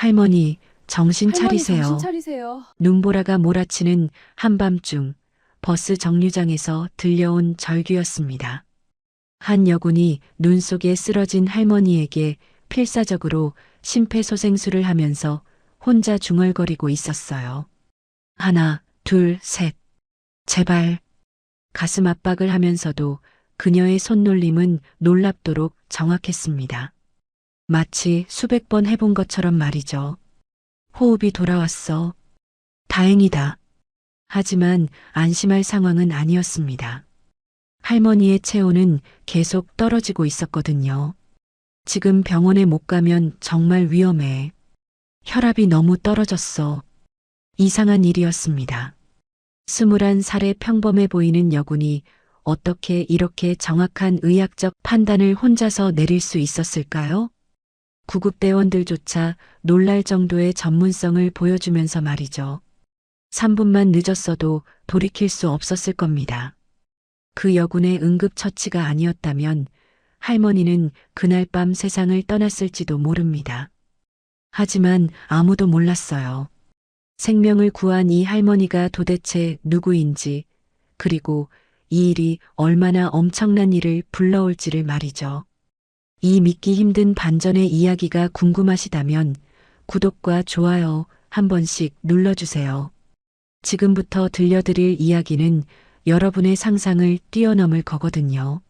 할머니, 정신 할머니 정신 차리세요. 차리세요. 눈보라가 몰아치는 한밤중 버스 정류장에서 들려온 절규였습니다. 한 여군이 눈 속에 쓰러진 할머니에게 필사적으로 심폐소생술을 하면서 혼자 중얼거리고 있었어요. 하나, 둘, 셋. 제발. 가슴 압박을 하면서도 그녀의 손놀림은 놀랍도록 정확했습니다. 마치 수백 번 해본 것처럼 말이죠. 호흡이 돌아왔어. 다행이다. 하지만 안심할 상황은 아니었습니다. 할머니의 체온은 계속 떨어지고 있었거든요. 지금 병원에 못 가면 정말 위험해. 혈압이 너무 떨어졌어. 이상한 일이었습니다. 21살의 평범해 보이는 여군이 어떻게 이렇게 정확한 의학적 판단을 혼자서 내릴 수 있었을까요? 구급대원들조차 놀랄 정도의 전문성을 보여주면서 말이죠. 3분만 늦었어도 돌이킬 수 없었을 겁니다. 그 여군의 응급처치가 아니었다면 할머니는 그날 밤 세상을 떠났을지도 모릅니다. 하지만 아무도 몰랐어요. 생명을 구한 이 할머니가 도대체 누구인지, 그리고 이 일이 얼마나 엄청난 일을 불러올지를 말이죠. 이 믿기 힘든 반전의 이야기가 궁금하시다면 구독과 좋아요 한 번씩 눌러주세요. 지금부터 들려드릴 이야기는 여러분의 상상을 뛰어넘을 거거든요.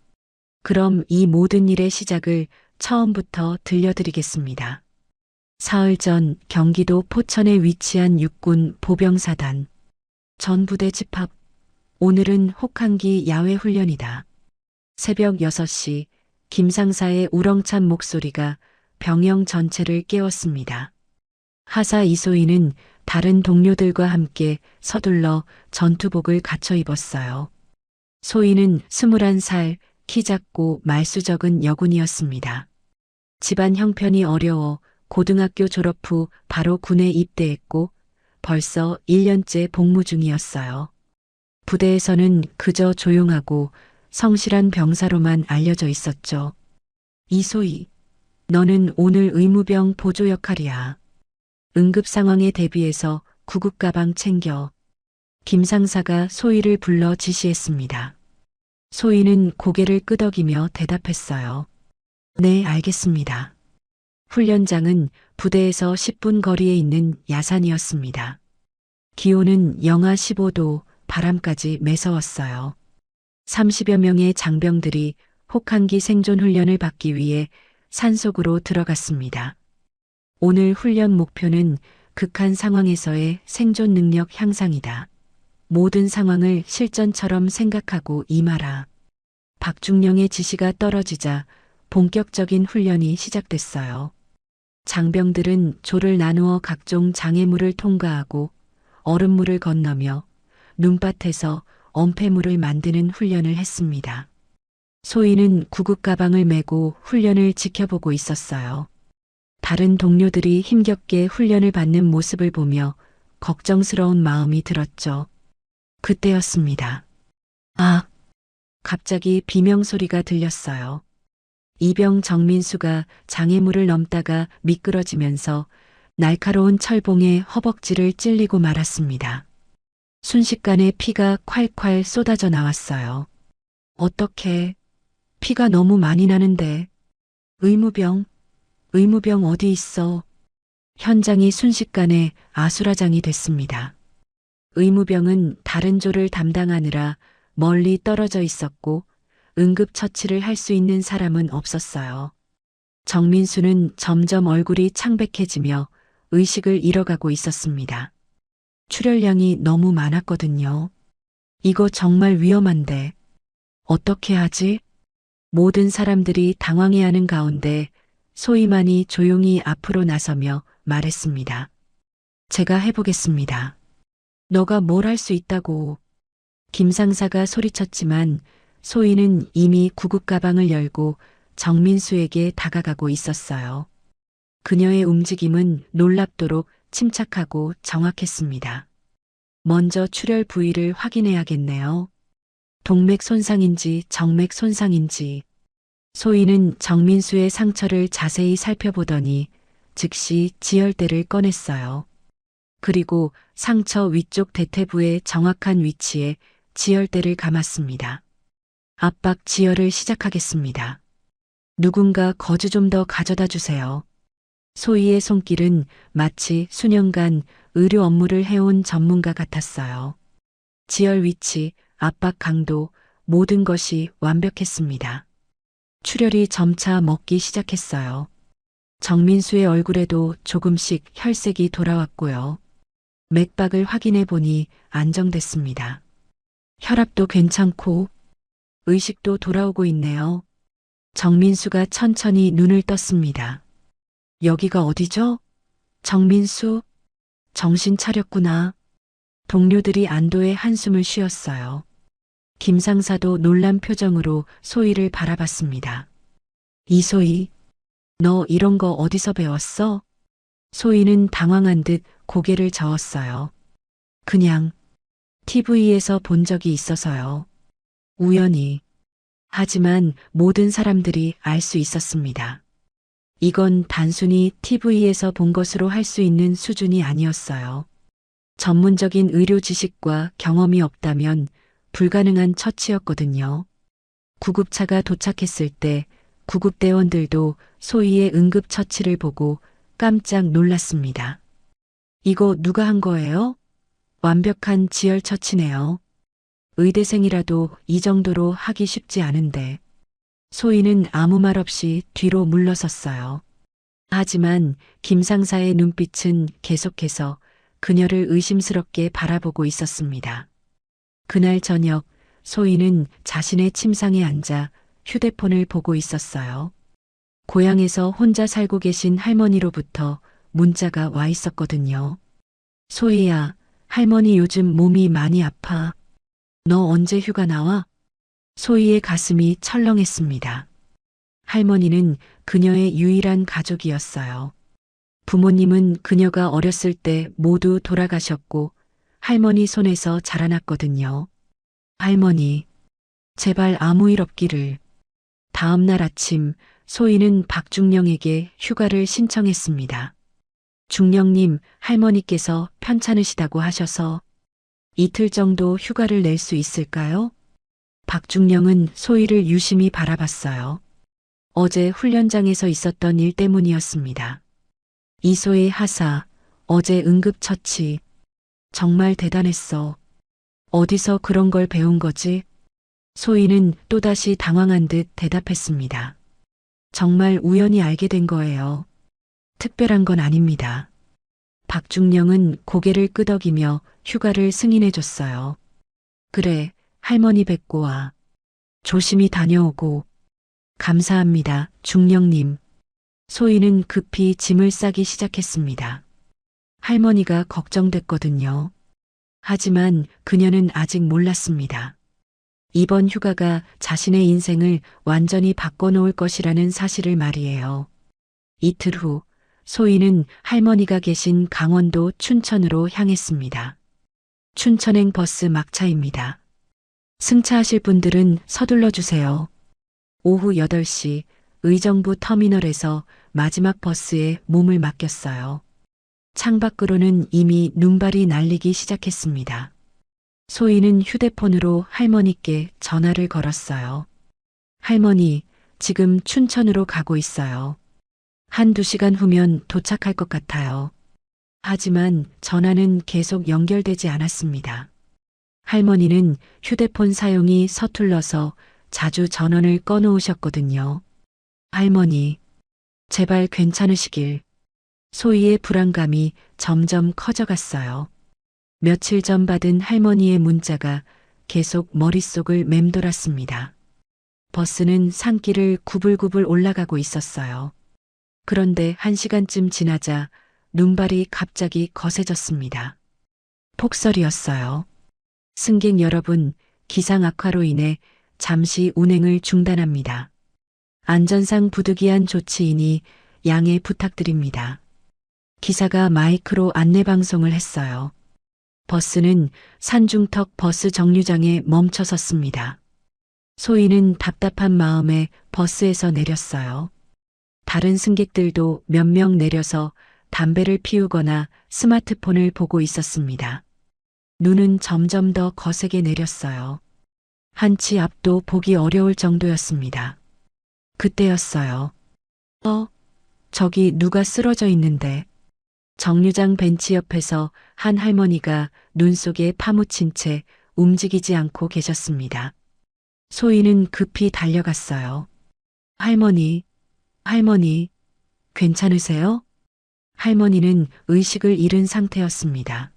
그럼 이 모든 일의 시작을 처음부터 들려드리겠습니다. 사흘 전 경기도 포천에 위치한 육군 보병사단. 전부대 집합. 오늘은 혹한기 야외 훈련이다. 새벽 6시 김 상사의 우렁찬 목소리가 병영 전체를 깨웠습니다. 하사 이소희는 다른 동료들과 함께 서둘러 전투복을 갖춰 입었어요. 소희는 21살, 키 작고 말수 적은 여군이었습니다. 집안 형편이 어려워 고등학교 졸업 후 바로 군에 입대했고 벌써 1년째 복무 중이었어요. 부대에서는 그저 조용하고 성실한 병사로만 알려져 있었죠. 이소희, 너는 오늘 의무병 보조 역할이야. 응급 상황에 대비해서 구급 가방 챙겨. 김 상사가 소희를 불러 지시했습니다. 소희는 고개를 끄덕이며 대답했어요. 네, 알겠습니다. 훈련장은 부대에서 10분 거리에 있는 야산이었습니다. 기온은 영하 15도, 바람까지 매서웠어요. 30여 명의 장병들이 혹한기 생존 훈련을 받기 위해 산속으로 들어갔습니다. 오늘 훈련 목표는 극한 상황에서의 생존 능력 향상이다. 모든 상황을 실전처럼 생각하고 임하라. 박중령의 지시가 떨어지자 본격적인 훈련이 시작됐어요. 장병들은 조를 나누어 각종 장애물을 통과하고 얼음물을 건너며 눈밭에서 엄폐물을 만드는 훈련을 했습니다. 소희는 구급 가방을 메고 훈련을 지켜보고 있었어요. 다른 동료들이 힘겹게 훈련을 받는 모습을 보며 걱정스러운 마음이 들었죠. 그때였습니다. 아! 갑자기 비명소리가 들렸어요. 이병 정민수가 장애물을 넘다가 미끄러지면서 날카로운 철봉에 허벅지를 찔리고 말았습니다. 순식간에 피가 콸콸 쏟아져 나왔어요. 어떡해. 피가 너무 많이 나는데. 의무병 어디 있어? 현장이 순식간에 아수라장이 됐습니다. 의무병은 다른 조를 담당하느라 멀리 떨어져 있었고 응급처치를 할 수 있는 사람은 없었어요. 정민수는 점점 얼굴이 창백해지며 의식을 잃어가고 있었습니다. 출혈량이 너무 많았거든요. 이거 정말 위험한데. 어떻게 하지? 모든 사람들이 당황해하는 가운데 소희만이 조용히 앞으로 나서며 말했습니다. 제가 해보겠습니다. 너가 뭘 할 수 있다고. 김 상사가 소리쳤지만 소희는 이미 구급 가방을 열고 정민수에게 다가가고 있었어요. 그녀의 움직임은 놀랍도록 침착하고 정확했습니다. 먼저 출혈 부위를 확인해야겠네요. 동맥 손상인지 정맥 손상인지. 소희는 정민수의 상처를 자세히 살펴보더니 즉시 지혈대를 꺼냈어요. 그리고 상처 위쪽 대퇴부의 정확한 위치에 지혈대를 감았습니다. 압박 지혈을 시작하겠습니다. 누군가 거즈 좀 더 가져다 주세요. 소희의 손길은 마치 수년간 의료 업무를 해온 전문가 같았어요. 지혈 위치, 압박 강도, 모든 것이 완벽했습니다. 출혈이 점차 먹기 시작했어요. 정민수의 얼굴에도 조금씩 혈색이 돌아왔고요. 맥박을 확인해 보니 안정됐습니다. 혈압도 괜찮고 의식도 돌아오고 있네요. 정민수가 천천히 눈을 떴습니다. 여기가 어디죠? 정민수? 정신 차렸구나. 동료들이 안도의 한숨을 쉬었어요. 김상사도 놀란 표정으로 소희를 바라봤습니다. 이소희, 너 이런 거 어디서 배웠어? 소희는 당황한 듯 고개를 저었어요. 그냥 TV에서 본 적이 있어서요. 우연히. 하지만 모든 사람들이 알 수 있었습니다. 이건 단순히 TV에서 본 것으로 할 수 있는 수준이 아니었어요. 전문적인 의료 지식과 경험이 없다면 불가능한 처치였거든요. 구급차가 도착했을 때 구급대원들도 소희의 응급처치를 보고 깜짝 놀랐습니다. 이거 누가 한 거예요? 완벽한 지혈처치네요. 의대생이라도 이 정도로 하기 쉽지 않은데. 소희는 아무 말 없이 뒤로 물러섰어요. 하지만 김상사의 눈빛은 계속해서 그녀를 의심스럽게 바라보고 있었습니다. 그날 저녁 소희는 자신의 침상에 앉아 휴대폰을 보고 있었어요. 고향에서 혼자 살고 계신 할머니로부터 문자가 와 있었거든요. 소희야, 할머니 요즘 몸이 많이 아파. 너 언제 휴가 나와? 소희의 가슴이 철렁했습니다. 할머니는 그녀의 유일한 가족이었어요. 부모님은 그녀가 어렸을 때 모두 돌아가셨고 할머니 손에서 자라났거든요. 할머니, 제발 아무 일 없기를. 다음 날 아침 소희는 박중령에게 휴가를 신청했습니다. 중령님, 할머니께서 편찮으시다고 하셔서 이틀 정도 휴가를 낼 수 있을까요? 박중령은 소희를 유심히 바라봤어요. 어제 훈련장에서 있었던 일 때문이었습니다. 이소의 하사, 어제 응급처치. 정말 대단했어. 어디서 그런 걸 배운 거지? 소희는 또다시 당황한 듯 대답했습니다. 정말 우연히 알게 된 거예요. 특별한 건 아닙니다. 박중령은 고개를 끄덕이며 휴가를 승인해줬어요. 그래, 할머니 뵙고 와. 조심히 다녀오고. 감사합니다, 중령님. 소희는 급히 짐을 싸기 시작했습니다. 할머니가 걱정됐거든요. 하지만 그녀는 아직 몰랐습니다. 이번 휴가가 자신의 인생을 완전히 바꿔놓을 것이라는 사실을 말이에요. 이틀 후 소희는 할머니가 계신 강원도 춘천으로 향했습니다. 춘천행 버스 막차입니다. 승차하실 분들은 서둘러 주세요. 오후 8시 의정부 터미널에서 마지막 버스에 몸을 맡겼어요. 창밖으로는 이미 눈발이 날리기 시작했습니다. 소희는 휴대폰으로 할머니께 전화를 걸었어요. 할머니, 지금 춘천으로 가고 있어요. 1~2시간 후면 도착할 것 같아요. 하지만 전화는 계속 연결되지 않았습니다. 할머니는 휴대폰 사용이 서툴러서 자주 전원을 꺼놓으셨거든요. 할머니, 제발 괜찮으시길. 소희의 불안감이 점점 커져갔어요. 며칠 전 받은 할머니의 문자가 계속 머릿속을 맴돌았습니다. 버스는 산길을 구불구불 올라가고 있었어요. 그런데 1시간쯤 지나자 눈발이 갑자기 거세졌습니다. 폭설이었어요. 승객 여러분, 기상 악화로 인해 잠시 운행을 중단합니다. 안전상 부득이한 조치이니 양해 부탁드립니다. 기사가 마이크로 안내방송을 했어요. 버스는 산중턱 버스 정류장에 멈춰 섰습니다. 소희는 답답한 마음에 버스에서 내렸어요. 다른 승객들도 몇 명 내려서 담배를 피우거나 스마트폰을 보고 있었습니다. 눈은 점점 더 거세게 내렸어요. 한치 앞도 보기 어려울 정도였습니다. 그때였어요. 저기 누가 쓰러져 있는데. 정류장 벤치 옆에서 한 할머니가 눈 속에 파묻힌 채 움직이지 않고 계셨습니다. 소희는 급히 달려갔어요. 할머니, 할머니, 괜찮으세요? 할머니는 의식을 잃은 상태였습니다.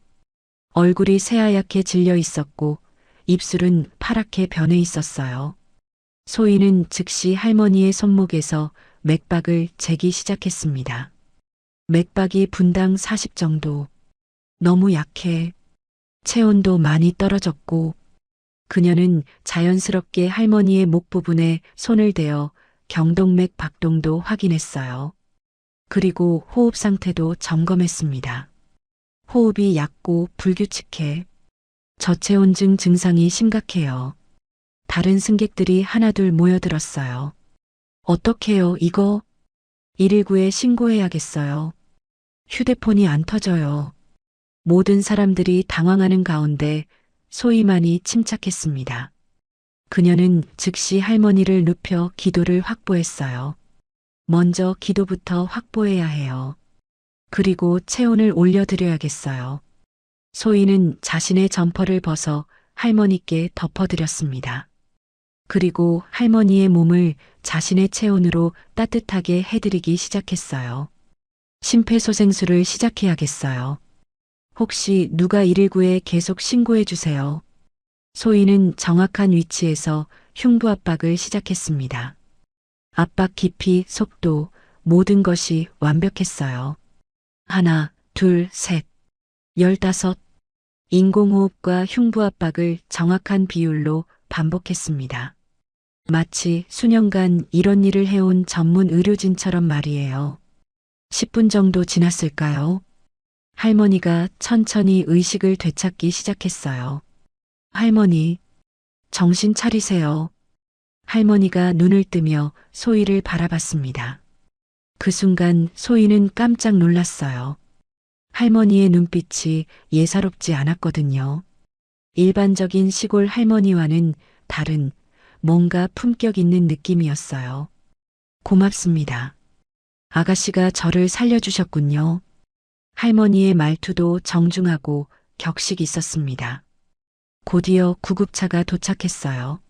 얼굴이 새하얗게 질려 있었고 입술은 파랗게 변해 있었어요. 소희는 즉시 할머니의 손목에서 맥박을 재기 시작했습니다. 맥박이 분당 40 정도. 너무 약해. 체온도 많이 떨어졌고 그녀는 자연스럽게 할머니의 목 부분에 손을 대어 경동맥 박동도 확인했어요. 그리고 호흡 상태도 점검했습니다. 호흡이 얕고 불규칙해. 저체온증 증상이 심각해요. 다른 승객들이 하나둘 모여들었어요. 어떡해요, 이거? 119에 신고해야겠어요. 휴대폰이 안 터져요. 모든 사람들이 당황하는 가운데 소희만이 침착했습니다. 그녀는 즉시 할머니를 눕혀 기도를 확보했어요. 먼저 기도부터 확보해야 해요. 그리고 체온을 올려드려야겠어요. 소희는 자신의 점퍼를 벗어 할머니께 덮어드렸습니다. 그리고 할머니의 몸을 자신의 체온으로 따뜻하게 해드리기 시작했어요. 심폐소생술을 시작해야겠어요. 혹시 누가 119에 계속 신고해 주세요. 소희는 정확한 위치에서 흉부 압박을 시작했습니다. 압박 깊이, 속도, 모든 것이 완벽했어요. 하나, 둘, 셋, 15. 인공호흡과 흉부 압박을 정확한 비율로 반복했습니다. 마치 수년간 이런 일을 해온 전문 의료진처럼 말이에요. 10분 정도 지났을까요? 할머니가 천천히 의식을 되찾기 시작했어요. 할머니, 정신 차리세요. 할머니가 눈을 뜨며 소희를 바라봤습니다. 그 순간 소희는 깜짝 놀랐어요. 할머니의 눈빛이 예사롭지 않았거든요. 일반적인 시골 할머니와는 다른 뭔가 품격 있는 느낌이었어요. 고맙습니다. 아가씨가 저를 살려주셨군요. 할머니의 말투도 정중하고 격식 있었습니다. 곧이어 구급차가 도착했어요.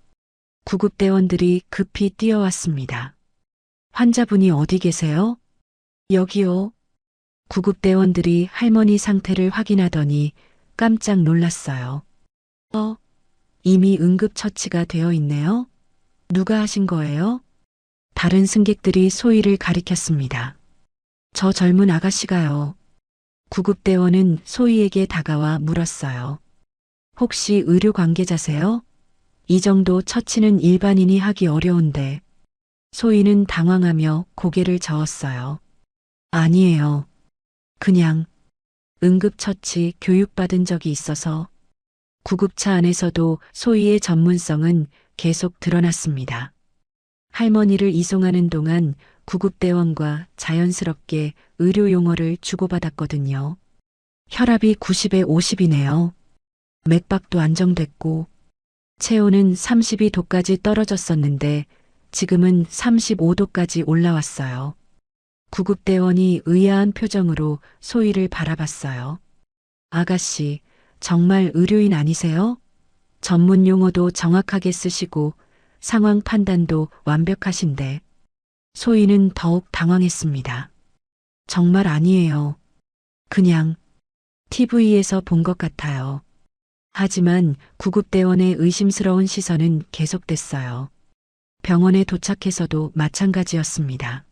구급대원들이 급히 뛰어왔습니다. 환자분이 어디 계세요? 여기요. 구급대원들이 할머니 상태를 확인하더니 깜짝 놀랐어요. 이미 응급처치가 되어 있네요. 누가 하신 거예요? 다른 승객들이 소희를 가리켰습니다. 저 젊은 아가씨가요. 구급대원은 소희에게 다가와 물었어요. 혹시 의료 관계자세요? 이 정도 처치는 일반인이 하기 어려운데. 소희는 당황하며 고개를 저었어요. 아니에요. 그냥 응급처치 교육받은 적이 있어서. 구급차 안에서도 소희의 전문성은 계속 드러났습니다. 할머니를 이송하는 동안 구급대원과 자연스럽게 의료 용어를 주고받았거든요. 혈압이 90에 50이네요. 맥박도 안정됐고 체온은 32도까지 떨어졌었는데 지금은 35도까지 올라왔어요. 구급대원이 의아한 표정으로 소희를 바라봤어요. 아가씨, 정말 의료인 아니세요? 전문 용어도 정확하게 쓰시고 상황 판단도 완벽하신데. 소희는 더욱 당황했습니다. 정말 아니에요. 그냥 TV에서 본 것 같아요. 하지만 구급대원의 의심스러운 시선은 계속됐어요. 병원에 도착해서도 마찬가지였습니다.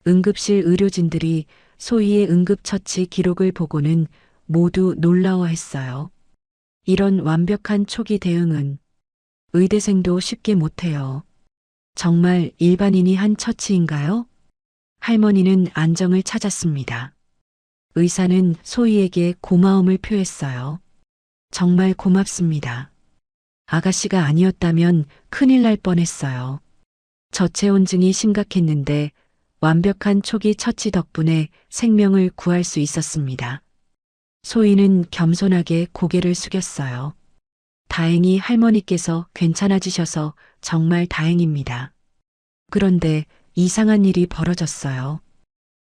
응급실 의료진들이 소희의 응급처치 기록을 보고는 모두 놀라워했어요. 이런 완벽한 초기 대응은 의대생도 쉽게 못해요. 정말 일반인이 한 처치인가요? 할머니는 안정을 찾았습니다. 의사는 소희에게 고마움을 표했어요. 정말 고맙습니다. 아가씨가 아니었다면 큰일 날 뻔했어요. 저체온증이 심각했는데 완벽한 초기 처치 덕분에 생명을 구할 수 있었습니다. 소희는 겸손하게 고개를 숙였어요. 다행히 할머니께서 괜찮아지셔서 정말 다행입니다. 그런데 이상한 일이 벌어졌어요.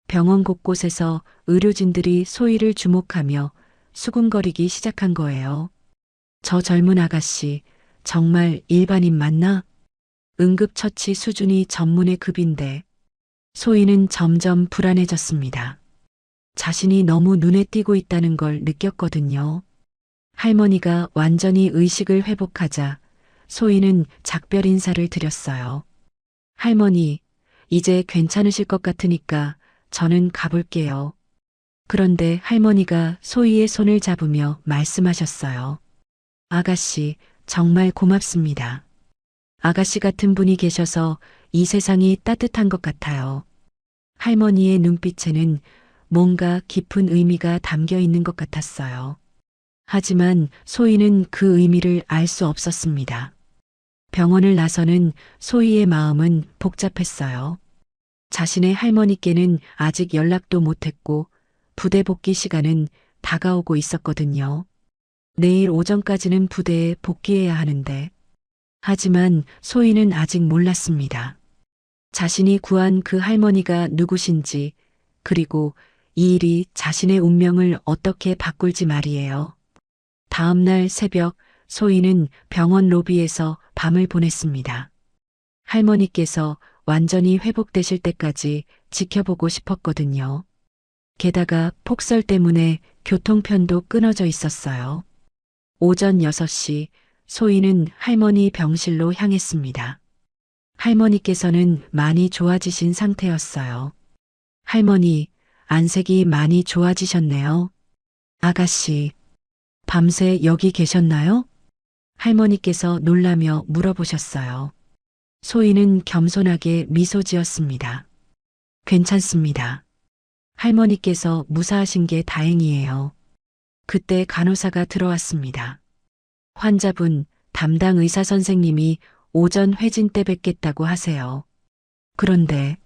병원 곳곳에서 의료진들이 소희를 주목하며 수군거리기 시작한 거예요. 저 젊은 아가씨, 정말 일반인 맞나? 응급처치 수준이 전문의 급인데. 소희는 점점 불안해졌습니다. 자신이 너무 눈에 띄고 있다는 걸 느꼈거든요. 할머니가 완전히 의식을 회복하자 소희는 작별 인사를 드렸어요. 할머니, 이제 괜찮으실 것 같으니까 저는 가볼게요. 그런데 할머니가 소희의 손을 잡으며 말씀하셨어요. 아가씨, 정말 고맙습니다. 아가씨 같은 분이 계셔서 이 세상이 따뜻한 것 같아요. 할머니의 눈빛에는 뭔가 깊은 의미가 담겨 있는 것 같았어요. 하지만 소희는 그 의미를 알 수 없었습니다. 병원을 나서는 소희의 마음은 복잡했어요. 자신의 할머니께는 아직 연락도 못했고 부대 복귀 시간은 다가오고 있었거든요. 내일 오전까지는 부대에 복귀해야 하는데. 하지만 소희는 아직 몰랐습니다. 자신이 구한 그 할머니가 누구신지, 그리고 이 일이 자신의 운명을 어떻게 바꿀지 말이에요. 다음 날 새벽 소희는 병원 로비에서 밤을 보냈습니다. 할머니께서 완전히 회복되실 때까지 지켜보고 싶었거든요. 게다가 폭설 때문에 교통편도 끊어져 있었어요. 오전 6시 소희는 할머니 병실로 향했습니다. 할머니께서는 많이 좋아지신 상태였어요. 할머니, 안색이 많이 좋아지셨네요. 아가씨, 밤새 여기 계셨나요? 할머니께서 놀라며 물어보셨어요. 소희는 겸손하게 미소 지었습니다. 괜찮습니다. 할머니께서 무사하신 게 다행이에요. 그때 간호사가 들어왔습니다. 환자분, 담당 의사 선생님이 오전 회진 때 뵙겠다고 하세요. 그런데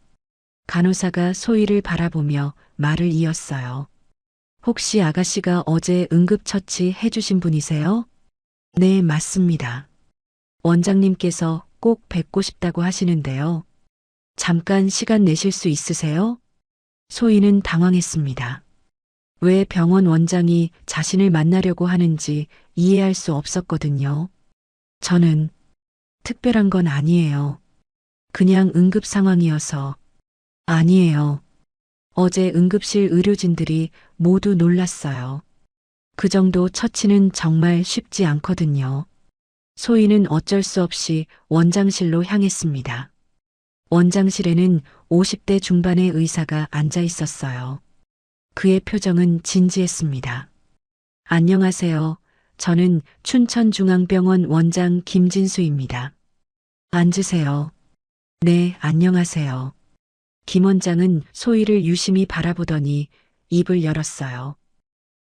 간호사가 소희를 바라보며 말을 이었어요. 혹시 아가씨가 어제 응급처치 해주신 분이세요? 네, 맞습니다. 원장님께서 꼭 뵙고 싶다고 하시는데요. 잠깐 시간 내실 수 있으세요? 소희는 당황했습니다. 왜 병원 원장이 자신을 만나려고 하는지 이해할 수 없었거든요. 저는 특별한 건 아니에요. 그냥 응급 상황이어서. 아니에요. 어제 응급실 의료진들이 모두 놀랐어요. 그 정도 처치는 정말 쉽지 않거든요. 소희는 어쩔 수 없이 원장실로 향했습니다. 원장실에는 50대 중반의 의사가 앉아 있었어요. 그의 표정은 진지했습니다. 안녕하세요. 저는 춘천중앙병원 원장 김진수입니다. 앉으세요. 네, 안녕하세요. 김 원장은 소희를 유심히 바라보더니 입을 열었어요.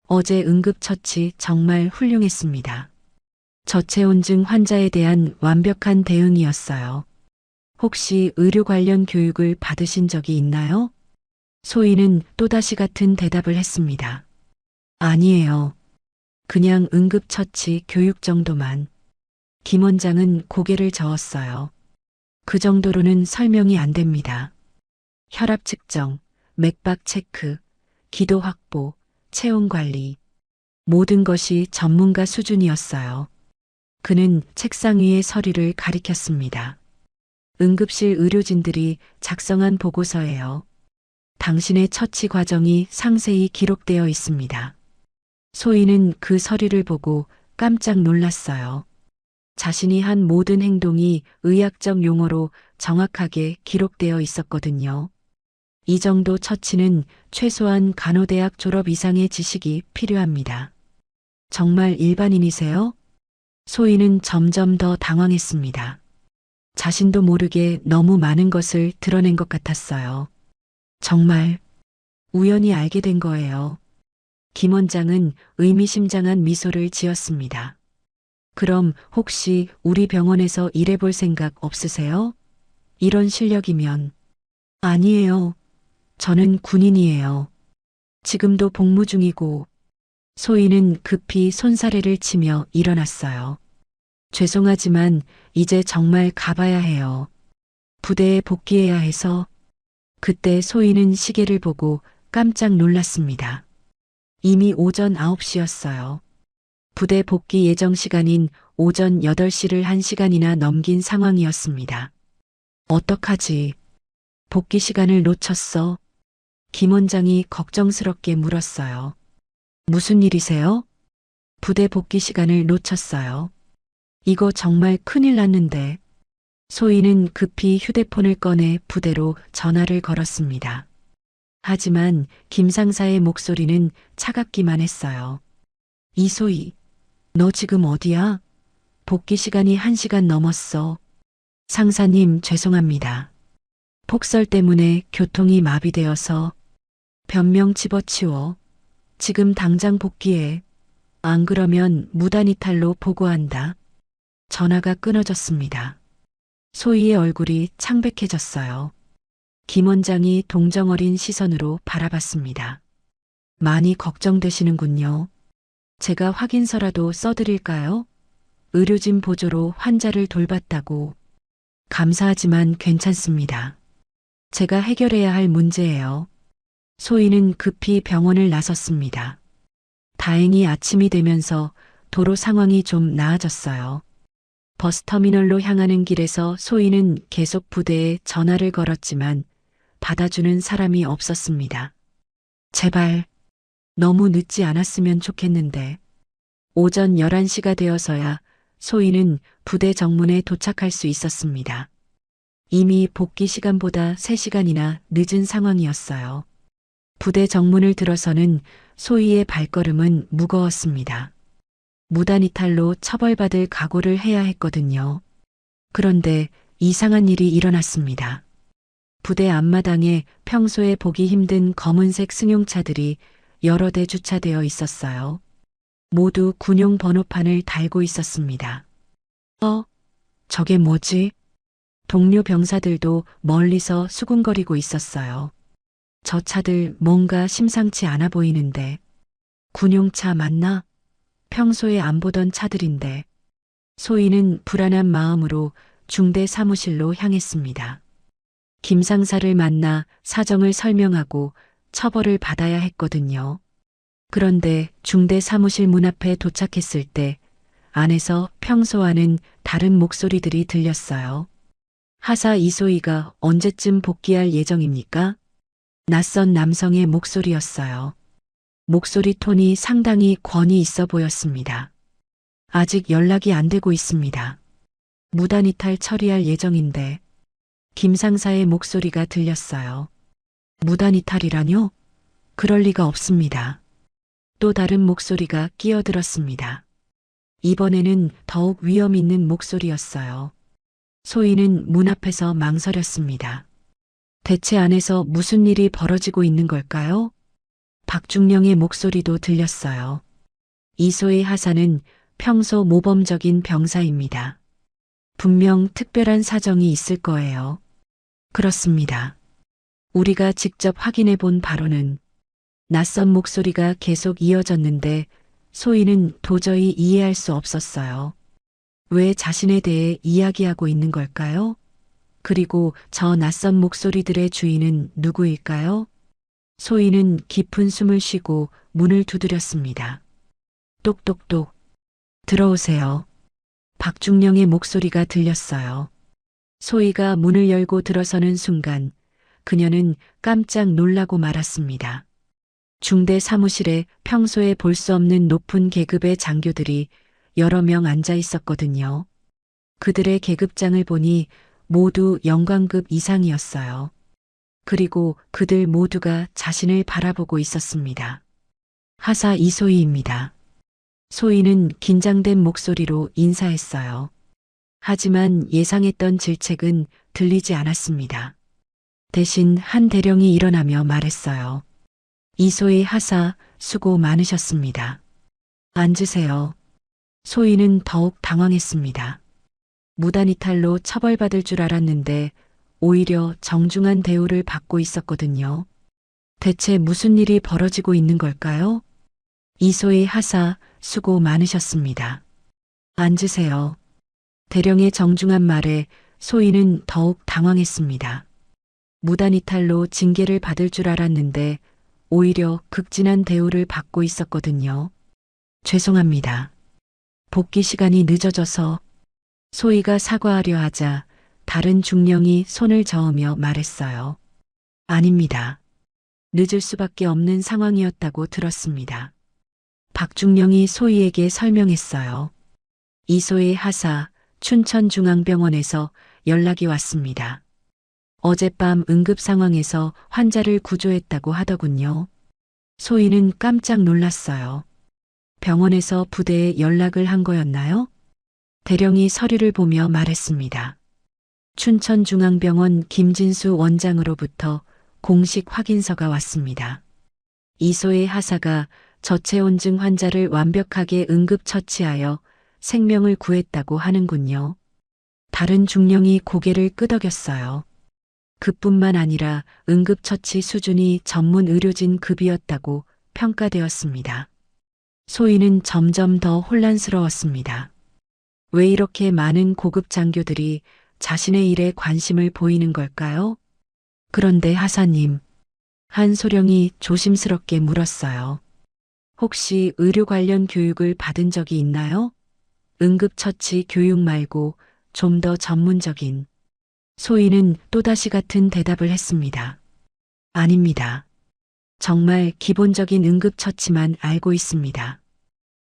어제 응급처치 정말 훌륭했습니다. 저체온증 환자에 대한 완벽한 대응이었어요. 혹시 의료 관련 교육을 받으신 적이 있나요? 소희는 또다시 같은 대답을 했습니다. 아니에요. 그냥 응급처치 교육 정도만. 김 원장은 고개를 저었어요. 그 정도로는 설명이 안 됩니다. 혈압 측정, 맥박 체크, 기도 확보, 체온 관리. 모든 것이 전문가 수준이었어요. 그는 책상 위의 서류를 가리켰습니다. 응급실 의료진들이 작성한 보고서예요. 당신의 처치 과정이 상세히 기록되어 있습니다. 소희는 그 서류를 보고 깜짝 놀랐어요. 자신이 한 모든 행동이 의학적 용어로 정확하게 기록되어 있었거든요. 이 정도 처치는 최소한 간호대학 졸업 이상의 지식이 필요합니다. 정말 일반인이세요? 소희는 점점 더 당황했습니다. 자신도 모르게 너무 많은 것을 드러낸 것 같았어요. 정말 우연히 알게 된 거예요. 김 원장은 의미심장한 미소를 지었습니다. 그럼 혹시 우리 병원에서 일해볼 생각 없으세요? 이런 실력이면. 아니에요. 저는 군인이에요. 지금도 복무 중이고. 소희는 급히 손사래를 치며 일어났어요. 죄송하지만 이제 정말 가봐야 해요. 부대에 복귀해야 해서. 그때 소희는 시계를 보고 깜짝 놀랐습니다. 이미 오전 9시였어요. 부대 복귀 예정 시간인 오전 8시를 1시간이나 넘긴 상황이었습니다. 어떡하지? 복귀 시간을 놓쳤어? 김 원장이 걱정스럽게 물었어요. 무슨 일이세요? 부대 복귀 시간을 놓쳤어요. 이거 정말 큰일 났는데. 소희는 급히 휴대폰을 꺼내 부대로 전화를 걸었습니다. 하지만 김 상사의 목소리는 차갑기만 했어요. 이소희, 너 지금 어디야? 복귀 시간이 1시간 넘었어. 상사님, 죄송합니다. 폭설 때문에 교통이 마비되어서. 변명 집어치워. 지금 당장 복귀해. 안 그러면 무단 이탈로 보고한다. 전화가 끊어졌습니다. 소희의 얼굴이 창백해졌어요. 김 원장이 동정어린 시선으로 바라봤습니다. 많이 걱정되시는군요. 제가 확인서라도 써드릴까요? 의료진 보조로 환자를 돌봤다고. 감사하지만 괜찮습니다. 제가 해결해야 할 문제예요. 소희는 급히 병원을 나섰습니다. 다행히 아침이 되면서 도로 상황이 좀 나아졌어요. 버스터미널로 향하는 길에서 소희는 계속 부대에 전화를 걸었지만 받아주는 사람이 없었습니다. 제발 너무 늦지 않았으면 좋겠는데. 오전 11시가 되어서야 소희는 부대 정문에 도착할 수 있었습니다. 이미 복귀 시간보다 3시간이나 늦은 상황이었어요. 부대 정문을 들어서는 소희의 발걸음은 무거웠습니다. 무단 이탈로 처벌받을 각오를 해야 했거든요. 그런데 이상한 일이 일어났습니다. 부대 앞마당에 평소에 보기 힘든 검은색 승용차들이 여러 대 주차되어 있었어요. 모두 군용 번호판을 달고 있었습니다. 저게 뭐지? 동료 병사들도 멀리서 수군거리고 있었어요. 저 차들 뭔가 심상치 않아 보이는데. 군용차 맞나? 평소에 안 보던 차들인데. 소희는 불안한 마음으로 중대 사무실로 향했습니다. 김 상사를 만나 사정을 설명하고 처벌을 받아야 했거든요. 그런데 중대 사무실 문 앞에 도착했을 때 안에서 평소와는 다른 목소리들이 들렸어요. 하사 이소희가 언제쯤 복귀할 예정입니까? 낯선 남성의 목소리였어요. 목소리 톤이 상당히 권위 있어 보였습니다. 아직 연락이 안 되고 있습니다. 무단 이탈 처리할 예정인데. 김 상사의 목소리가 들렸어요. 무단 이탈이라뇨? 그럴 리가 없습니다. 또 다른 목소리가 끼어들었습니다. 이번에는 더욱 위험 있는 목소리였어요. 소희는 문 앞에서 망설였습니다. 대체 안에서 무슨 일이 벌어지고 있는 걸까요? 박중령의 목소리도 들렸어요. 이소희 하사는 평소 모범적인 병사입니다. 분명 특별한 사정이 있을 거예요. 그렇습니다. 우리가 직접 확인해 본 바로는. 낯선 목소리가 계속 이어졌는데 소희는 도저히 이해할 수 없었어요. 왜 자신에 대해 이야기하고 있는 걸까요? 그리고 저 낯선 목소리들의 주인은 누구일까요? 소희는 깊은 숨을 쉬고 문을 두드렸습니다. 똑똑똑. 들어오세요. 박중령의 목소리가 들렸어요. 소희가 문을 열고 들어서는 순간 그녀는 깜짝 놀라고 말았습니다. 중대 사무실에 평소에 볼 수 없는 높은 계급의 장교들이 여러 명 앉아 있었거든요. 그들의 계급장을 보니 모두 영관급 이상이었어요. 그리고 그들 모두가 자신을 바라보고 있었습니다. 하사 이소희입니다. 소희는 긴장된 목소리로 인사했어요. 하지만 예상했던 질책은 들리지 않았습니다. 대신 한 대령이 일어나며 말했어요. 이소희 하사, 수고 많으셨습니다. 앉으세요. 소희는 더욱 당황했습니다. 무단 이탈로 처벌받을 줄 알았는데 오히려 정중한 대우를 받고 있었거든요. 대체 무슨 일이 벌어지고 있는 걸까요? 이소희 하사, 수고 많으셨습니다. 앉으세요. 대령의 정중한 말에 소희는 더욱 당황했습니다. 무단 이탈로 징계를 받을 줄 알았는데 오히려 극진한 대우를 받고 있었거든요. 죄송합니다. 복귀 시간이 늦어져서. 소희가 사과하려 하자 다른 중령이 손을 저으며 말했어요. 아닙니다. 늦을 수밖에 없는 상황이었다고 들었습니다. 박중령이 소희에게 설명했어요. 이소희 하사, 춘천중앙병원에서 연락이 왔습니다. 어젯밤 응급 상황에서 환자를 구조했다고 하더군요. 소희는 깜짝 놀랐어요. 병원에서 부대에 연락을 한 거였나요? 대령이 서류를 보며 말했습니다. 춘천중앙병원 김진수 원장으로부터 공식 확인서가 왔습니다. 이소희 하사가 저체온증 환자를 완벽하게 응급처치하여 생명을 구했다고 하는군요. 다른 중령이 고개를 끄덕였어요. 그뿐만 아니라 응급처치 수준이 전문 의료진 급이었다고 평가되었습니다. 소희는 점점 더 혼란스러웠습니다. 왜 이렇게 많은 고급 장교들이 자신의 일에 관심을 보이는 걸까요? 그런데 하사님, 한소령이 조심스럽게 물었어요. 혹시 의료 관련 교육을 받은 적이 있나요? 응급처치 교육 말고 좀 더 전문적인. 소희는 또다시 같은 대답을 했습니다. 아닙니다. 정말 기본적인 응급처치만 알고 있습니다.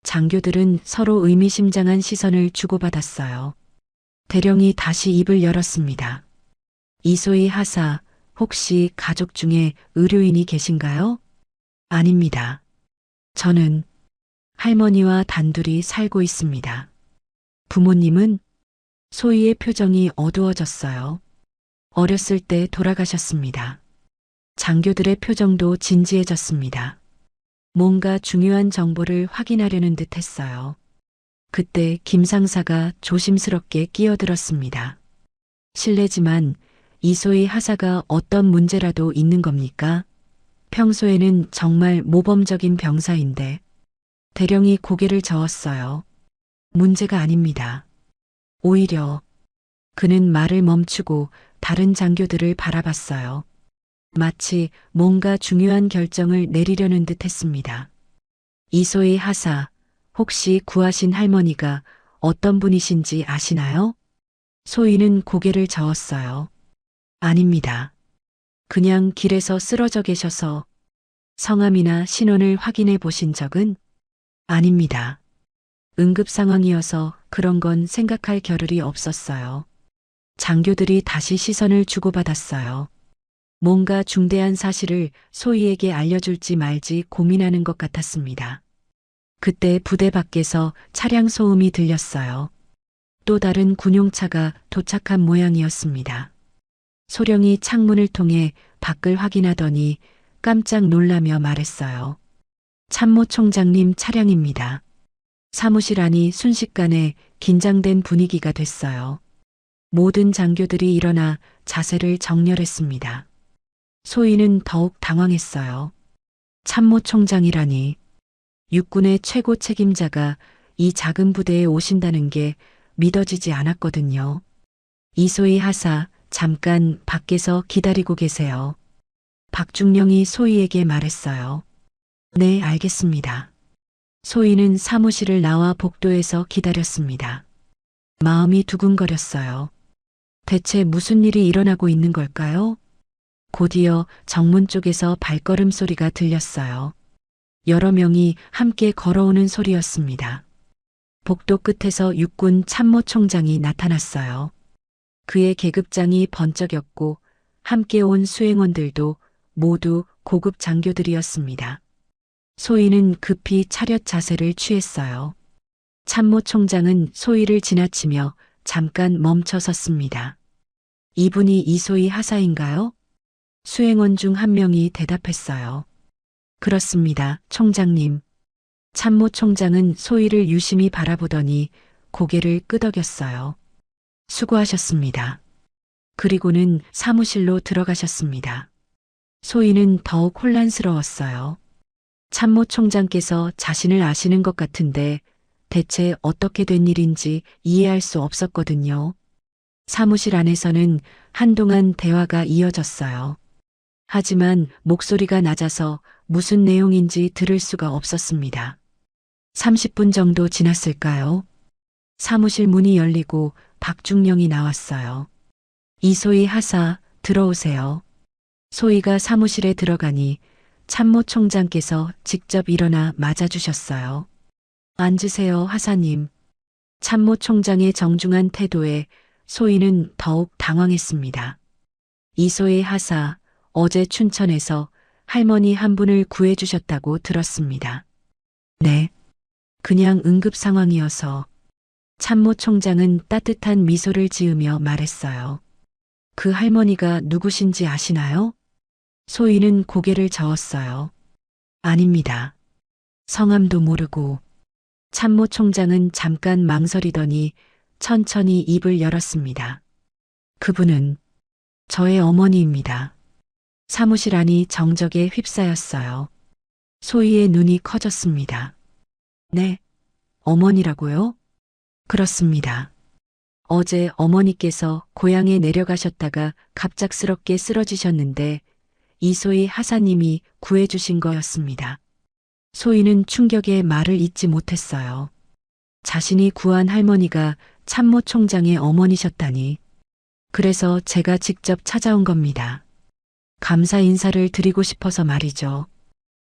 장교들은 서로 의미심장한 시선을 주고받았어요. 대령이 다시 입을 열었습니다. 이소희 하사, 혹시 가족 중에 의료인이 계신가요? 아닙니다. 저는 할머니와 단둘이 살고 있습니다. 부모님은? 소희의 표정이 어두워졌어요. 어렸을 때 돌아가셨습니다. 장교들의 표정도 진지해졌습니다. 뭔가 중요한 정보를 확인하려는 듯 했어요. 그때 김 상사가 조심스럽게 끼어들었습니다. 실례지만 이소희 하사가 어떤 문제라도 있는 겁니까? 평소에는 정말 모범적인 병사인데. 대령이 고개를 저었어요. 문제가 아닙니다. 오히려. 그는 말을 멈추고 다른 장교들을 바라봤어요. 마치 뭔가 중요한 결정을 내리려는 듯 했습니다. 이소희 하사, 혹시 구하신 할머니가 어떤 분이신지 아시나요? 소희는 고개를 저었어요. 아닙니다. 그냥 길에서 쓰러져 계셔서. 성함이나 신원을 확인해 보신 적은? 아닙니다. 응급 상황이어서 그런 건 생각할 겨를이 없었어요. 장교들이 다시 시선을 주고받았어요. 뭔가 중대한 사실을 소희에게 알려줄지 말지 고민하는 것 같았습니다. 그때 부대 밖에서 차량 소음이 들렸어요. 또 다른 군용차가 도착한 모양이었습니다. 소령이 창문을 통해 밖을 확인하더니 깜짝 놀라며 말했어요. 참모총장님 차량입니다. 사무실 안이 순식간에 긴장된 분위기가 됐어요. 모든 장교들이 일어나 자세를 정렬했습니다. 소희는 더욱 당황했어요. 참모총장이라니. 육군의 최고 책임자가 이 작은 부대에 오신다는 게 믿어지지 않았거든요. 이소희 하사, 잠깐 밖에서 기다리고 계세요. 박중령이 소희에게 말했어요. 네, 알겠습니다. 소희는 사무실을 나와 복도에서 기다렸습니다. 마음이 두근거렸어요. 대체 무슨 일이 일어나고 있는 걸까요? 곧이어 정문 쪽에서 발걸음 소리가 들렸어요. 여러 명이 함께 걸어오는 소리였습니다. 복도 끝에서 육군 참모총장이 나타났어요. 그의 계급장이 번쩍였고 함께 온 수행원들도 모두 고급 장교들이었습니다. 소희는 급히 차렷 자세를 취했어요. 참모총장은 소희를 지나치며 잠깐 멈춰 섰습니다. 이분이 이소희 하사인가요? 수행원 중 한 명이 대답했어요. 그렇습니다, 총장님. 참모총장은 소희를 유심히 바라보더니 고개를 끄덕였어요. 수고하셨습니다. 그리고는 사무실로 들어가셨습니다. 소희는 더욱 혼란스러웠어요. 참모총장께서 자신을 아시는 것 같은데 대체 어떻게 된 일인지 이해할 수 없었거든요. 사무실 안에서는 한동안 대화가 이어졌어요. 하지만 목소리가 낮아서 무슨 내용인지 들을 수가 없었습니다. 30분 정도 지났을까요? 사무실 문이 열리고 박중령이 나왔어요. 이소희 하사, 들어오세요. 소희가 사무실에 들어가니 참모총장께서 직접 일어나 맞아주셨어요. 앉으세요, 하사님. 참모총장의 정중한 태도에 소희는 더욱 당황했습니다. 이소희 하사, 어제 춘천에서 할머니 한 분을 구해주셨다고 들었습니다. 네. 그냥 응급 상황이어서. 참모총장은 따뜻한 미소를 지으며 말했어요. 그 할머니가 누구신지 아시나요? 소희는 고개를 저었어요. 아닙니다. 성함도 모르고. 참모총장은 잠깐 망설이더니 천천히 입을 열었습니다. 그분은 저의 어머니입니다. 사무실 안이 정적에 휩싸였어요. 소희의 눈이 커졌습니다. 네, 어머니라고요? 그렇습니다. 어제 어머니께서 고향에 내려가셨다가 갑작스럽게 쓰러지셨는데 이소희 하사님이 구해주신 거였습니다. 소희는 충격에 말을 잇지 못했어요. 자신이 구한 할머니가 참모총장의 어머니셨다니. 그래서 제가 직접 찾아온 겁니다. 감사 인사를 드리고 싶어서 말이죠.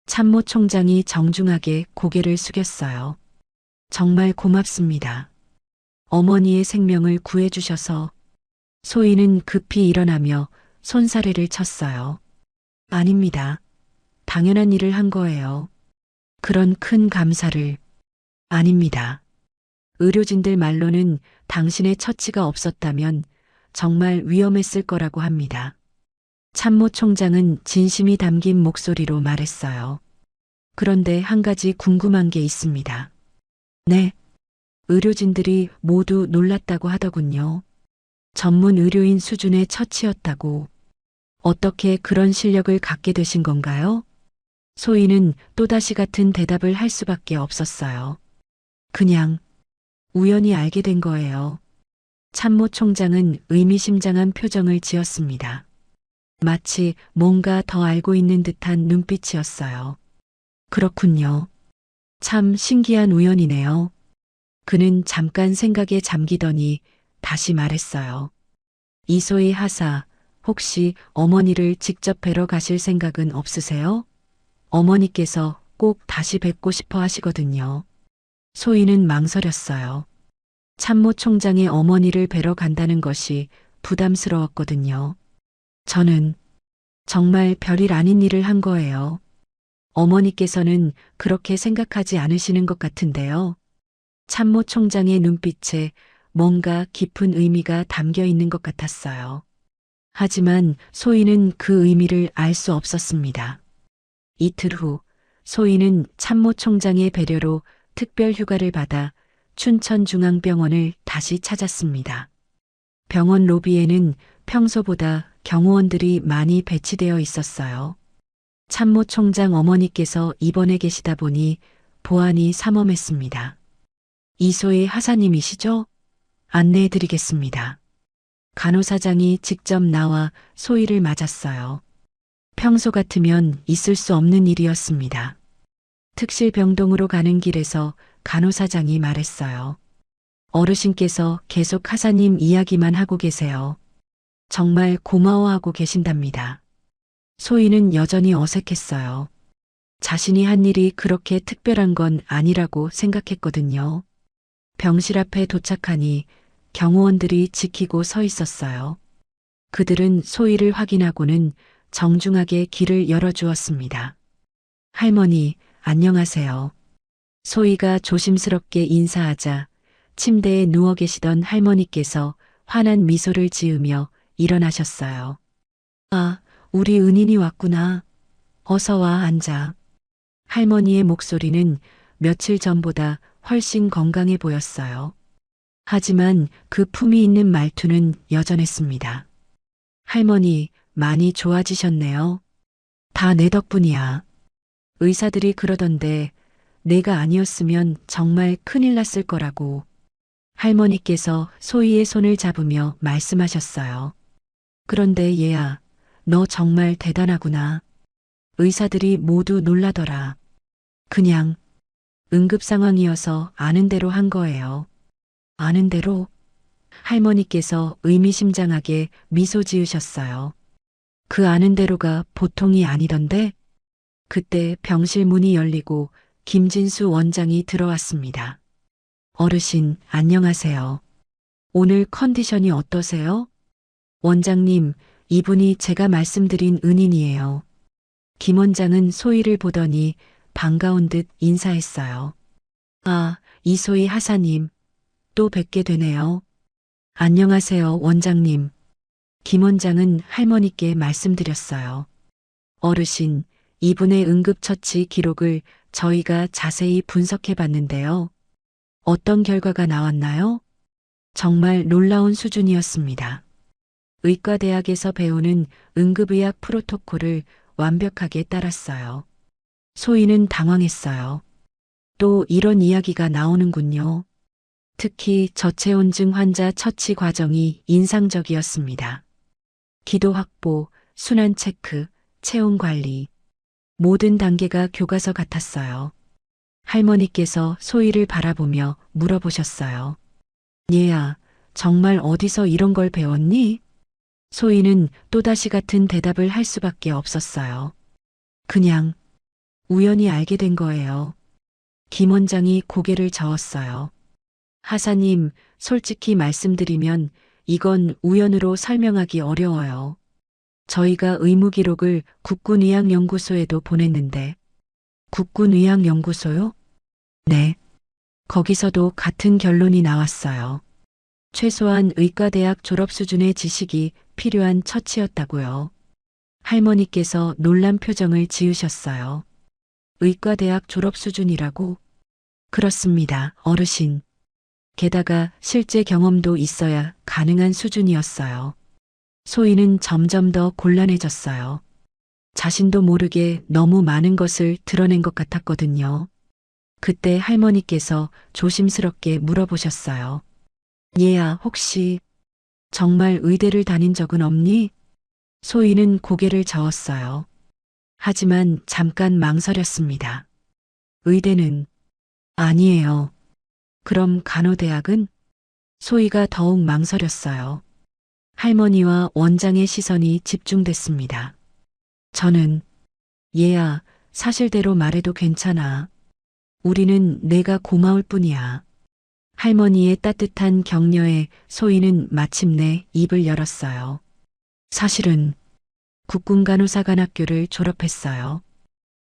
참모총장이 정중하게 고개를 숙였어요. 정말 고맙습니다. 어머니의 생명을 구해주셔서. 소희는 급히 일어나며 손사래를 쳤어요. 아닙니다. 당연한 일을 한 거예요. 그런 큰 감사를. 아닙니다. 의료진들 말로는 당신의 처치가 없었다면 정말 위험했을 거라고 합니다. 참모총장은 진심이 담긴 목소리로 말했어요. 그런데 한 가지 궁금한 게 있습니다. 네. 의료진들이 모두 놀랐다고 하더군요. 전문 의료인 수준의 처치였다고. 어떻게 그런 실력을 갖게 되신 건가요? 소희는 또다시 같은 대답을 할 수밖에 없었어요. 그냥 우연히 알게 된 거예요. 참모총장은 의미심장한 표정을 지었습니다. 마치 뭔가 더 알고 있는 듯한 눈빛이었어요. 그렇군요. 참 신기한 우연이네요. 그는 잠깐 생각에 잠기더니 다시 말했어요. 이소희 하사, 혹시 어머니를 직접 뵈러 가실 생각은 없으세요? 어머니께서 꼭 다시 뵙고 싶어 하시거든요. 소희는 망설였어요. 참모총장의 어머니를 뵈러 간다는 것이 부담스러웠거든요. 저는 정말 별일 아닌 일을 한 거예요. 어머니께서는 그렇게 생각하지 않으시는 것 같은데요. 참모총장의 눈빛에 뭔가 깊은 의미가 담겨 있는 것 같았어요. 하지만 소희는 그 의미를 알 수 없었습니다. 이틀 후 소희는 참모총장의 배려로 특별 휴가를 받아 춘천중앙병원을 다시 찾았습니다. 병원 로비에는 평소보다 경호원들이 많이 배치되어 있었어요. 참모총장 어머니께서 입원해 계시다 보니 보안이 삼엄했습니다. 이소희 하사님이시죠? 안내해 드리겠습니다. 간호사장이 직접 나와 소희를 맞았어요. 평소 같으면 있을 수 없는 일이었습니다. 특실병동으로 가는 길에서 간호사장이 말했어요. 어르신께서 계속 하사님 이야기만 하고 계세요. 정말 고마워하고 계신답니다. 소희는 여전히 어색했어요. 자신이 한 일이 그렇게 특별한 건 아니라고 생각했거든요. 병실 앞에 도착하니 경호원들이 지키고 서 있었어요. 그들은 소희를 확인하고는 정중하게 길을 열어주었습니다. 할머니, 안녕하세요. 소희가 조심스럽게 인사하자 침대에 누워 계시던 할머니께서 환한 미소를 지으며 일어나셨어요. 아, 우리 은인이 왔구나. 어서 와 앉아. 할머니의 목소리는 며칠 전보다 훨씬 건강해 보였어요. 하지만 그 품이 있는 말투는 여전했습니다. 할머니, 많이 좋아지셨네요. 다 내 덕분이야. 의사들이 그러던데 내가 아니었으면 정말 큰일 났을 거라고. 할머니께서 소희의 손을 잡으며 말씀하셨어요. 그런데 얘야, 너 정말 대단하구나. 의사들이 모두 놀라더라. 그냥 응급 상황이어서 아는 대로 한 거예요. 아는 대로? 할머니께서 의미심장하게 미소 지으셨어요. 그 아는 대로가 보통이 아니던데? 그때 병실 문이 열리고 김진수 원장이 들어왔습니다. 어르신, 안녕하세요. 오늘 컨디션이 어떠세요? 원장님, 이분이 제가 말씀드린 은인이에요. 김 원장은 소희를 보더니 반가운 듯 인사했어요. 아, 이소희 하사님, 또 뵙게 되네요. 안녕하세요, 원장님. 김 원장은 할머니께 말씀드렸어요. 어르신, 이분의 응급처치 기록을 저희가 자세히 분석해 봤는데요. 어떤 결과가 나왔나요? 정말 놀라운 수준이었습니다. 의과대학에서 배우는 응급의학 프로토콜을 완벽하게 따랐어요. 소희는 당황했어요. 또 이런 이야기가 나오는군요. 특히 저체온증 환자 처치 과정이 인상적이었습니다. 기도 확보, 순환 체크, 체온 관리. 모든 단계가 교과서 같았어요. 할머니께서 소희를 바라보며 물어보셨어요. 얘야, 정말 어디서 이런 걸 배웠니? 소희는 또다시 같은 대답을 할 수밖에 없었어요. 그냥 우연히 알게 된 거예요. 김 원장이 고개를 저었어요. 하사님, 솔직히 말씀드리면 이건 우연으로 설명하기 어려워요. 저희가 의무 기록을 국군의학연구소에도 보냈는데. 국군의학연구소요? 네. 거기서도 같은 결론이 나왔어요. 최소한 의과대학 졸업 수준의 지식이 필요한 처치였다고요. 할머니께서 놀란 표정을 지으셨어요. 의과대학 졸업 수준이라고? 그렇습니다, 어르신. 게다가 실제 경험도 있어야 가능한 수준이었어요. 소희는 점점 더 곤란해졌어요. 자신도 모르게 너무 많은 것을 드러낸 것 같았거든요. 그때 할머니께서 조심스럽게 물어보셨어요. 얘야, 혹시 정말 의대를 다닌 적은 없니? 소희는 고개를 저었어요. 하지만 잠깐 망설였습니다. 의대는 아니에요. 그럼 간호대학은? 소희가 더욱 망설였어요. 할머니와 원장의 시선이 집중됐습니다. 저는 얘야, 사실대로 말해도 괜찮아. 우리는 내가 고마울 뿐이야. 할머니의 따뜻한 격려에 소희는 마침내 입을 열었어요. 사실은 국군간호사관학교를 졸업했어요.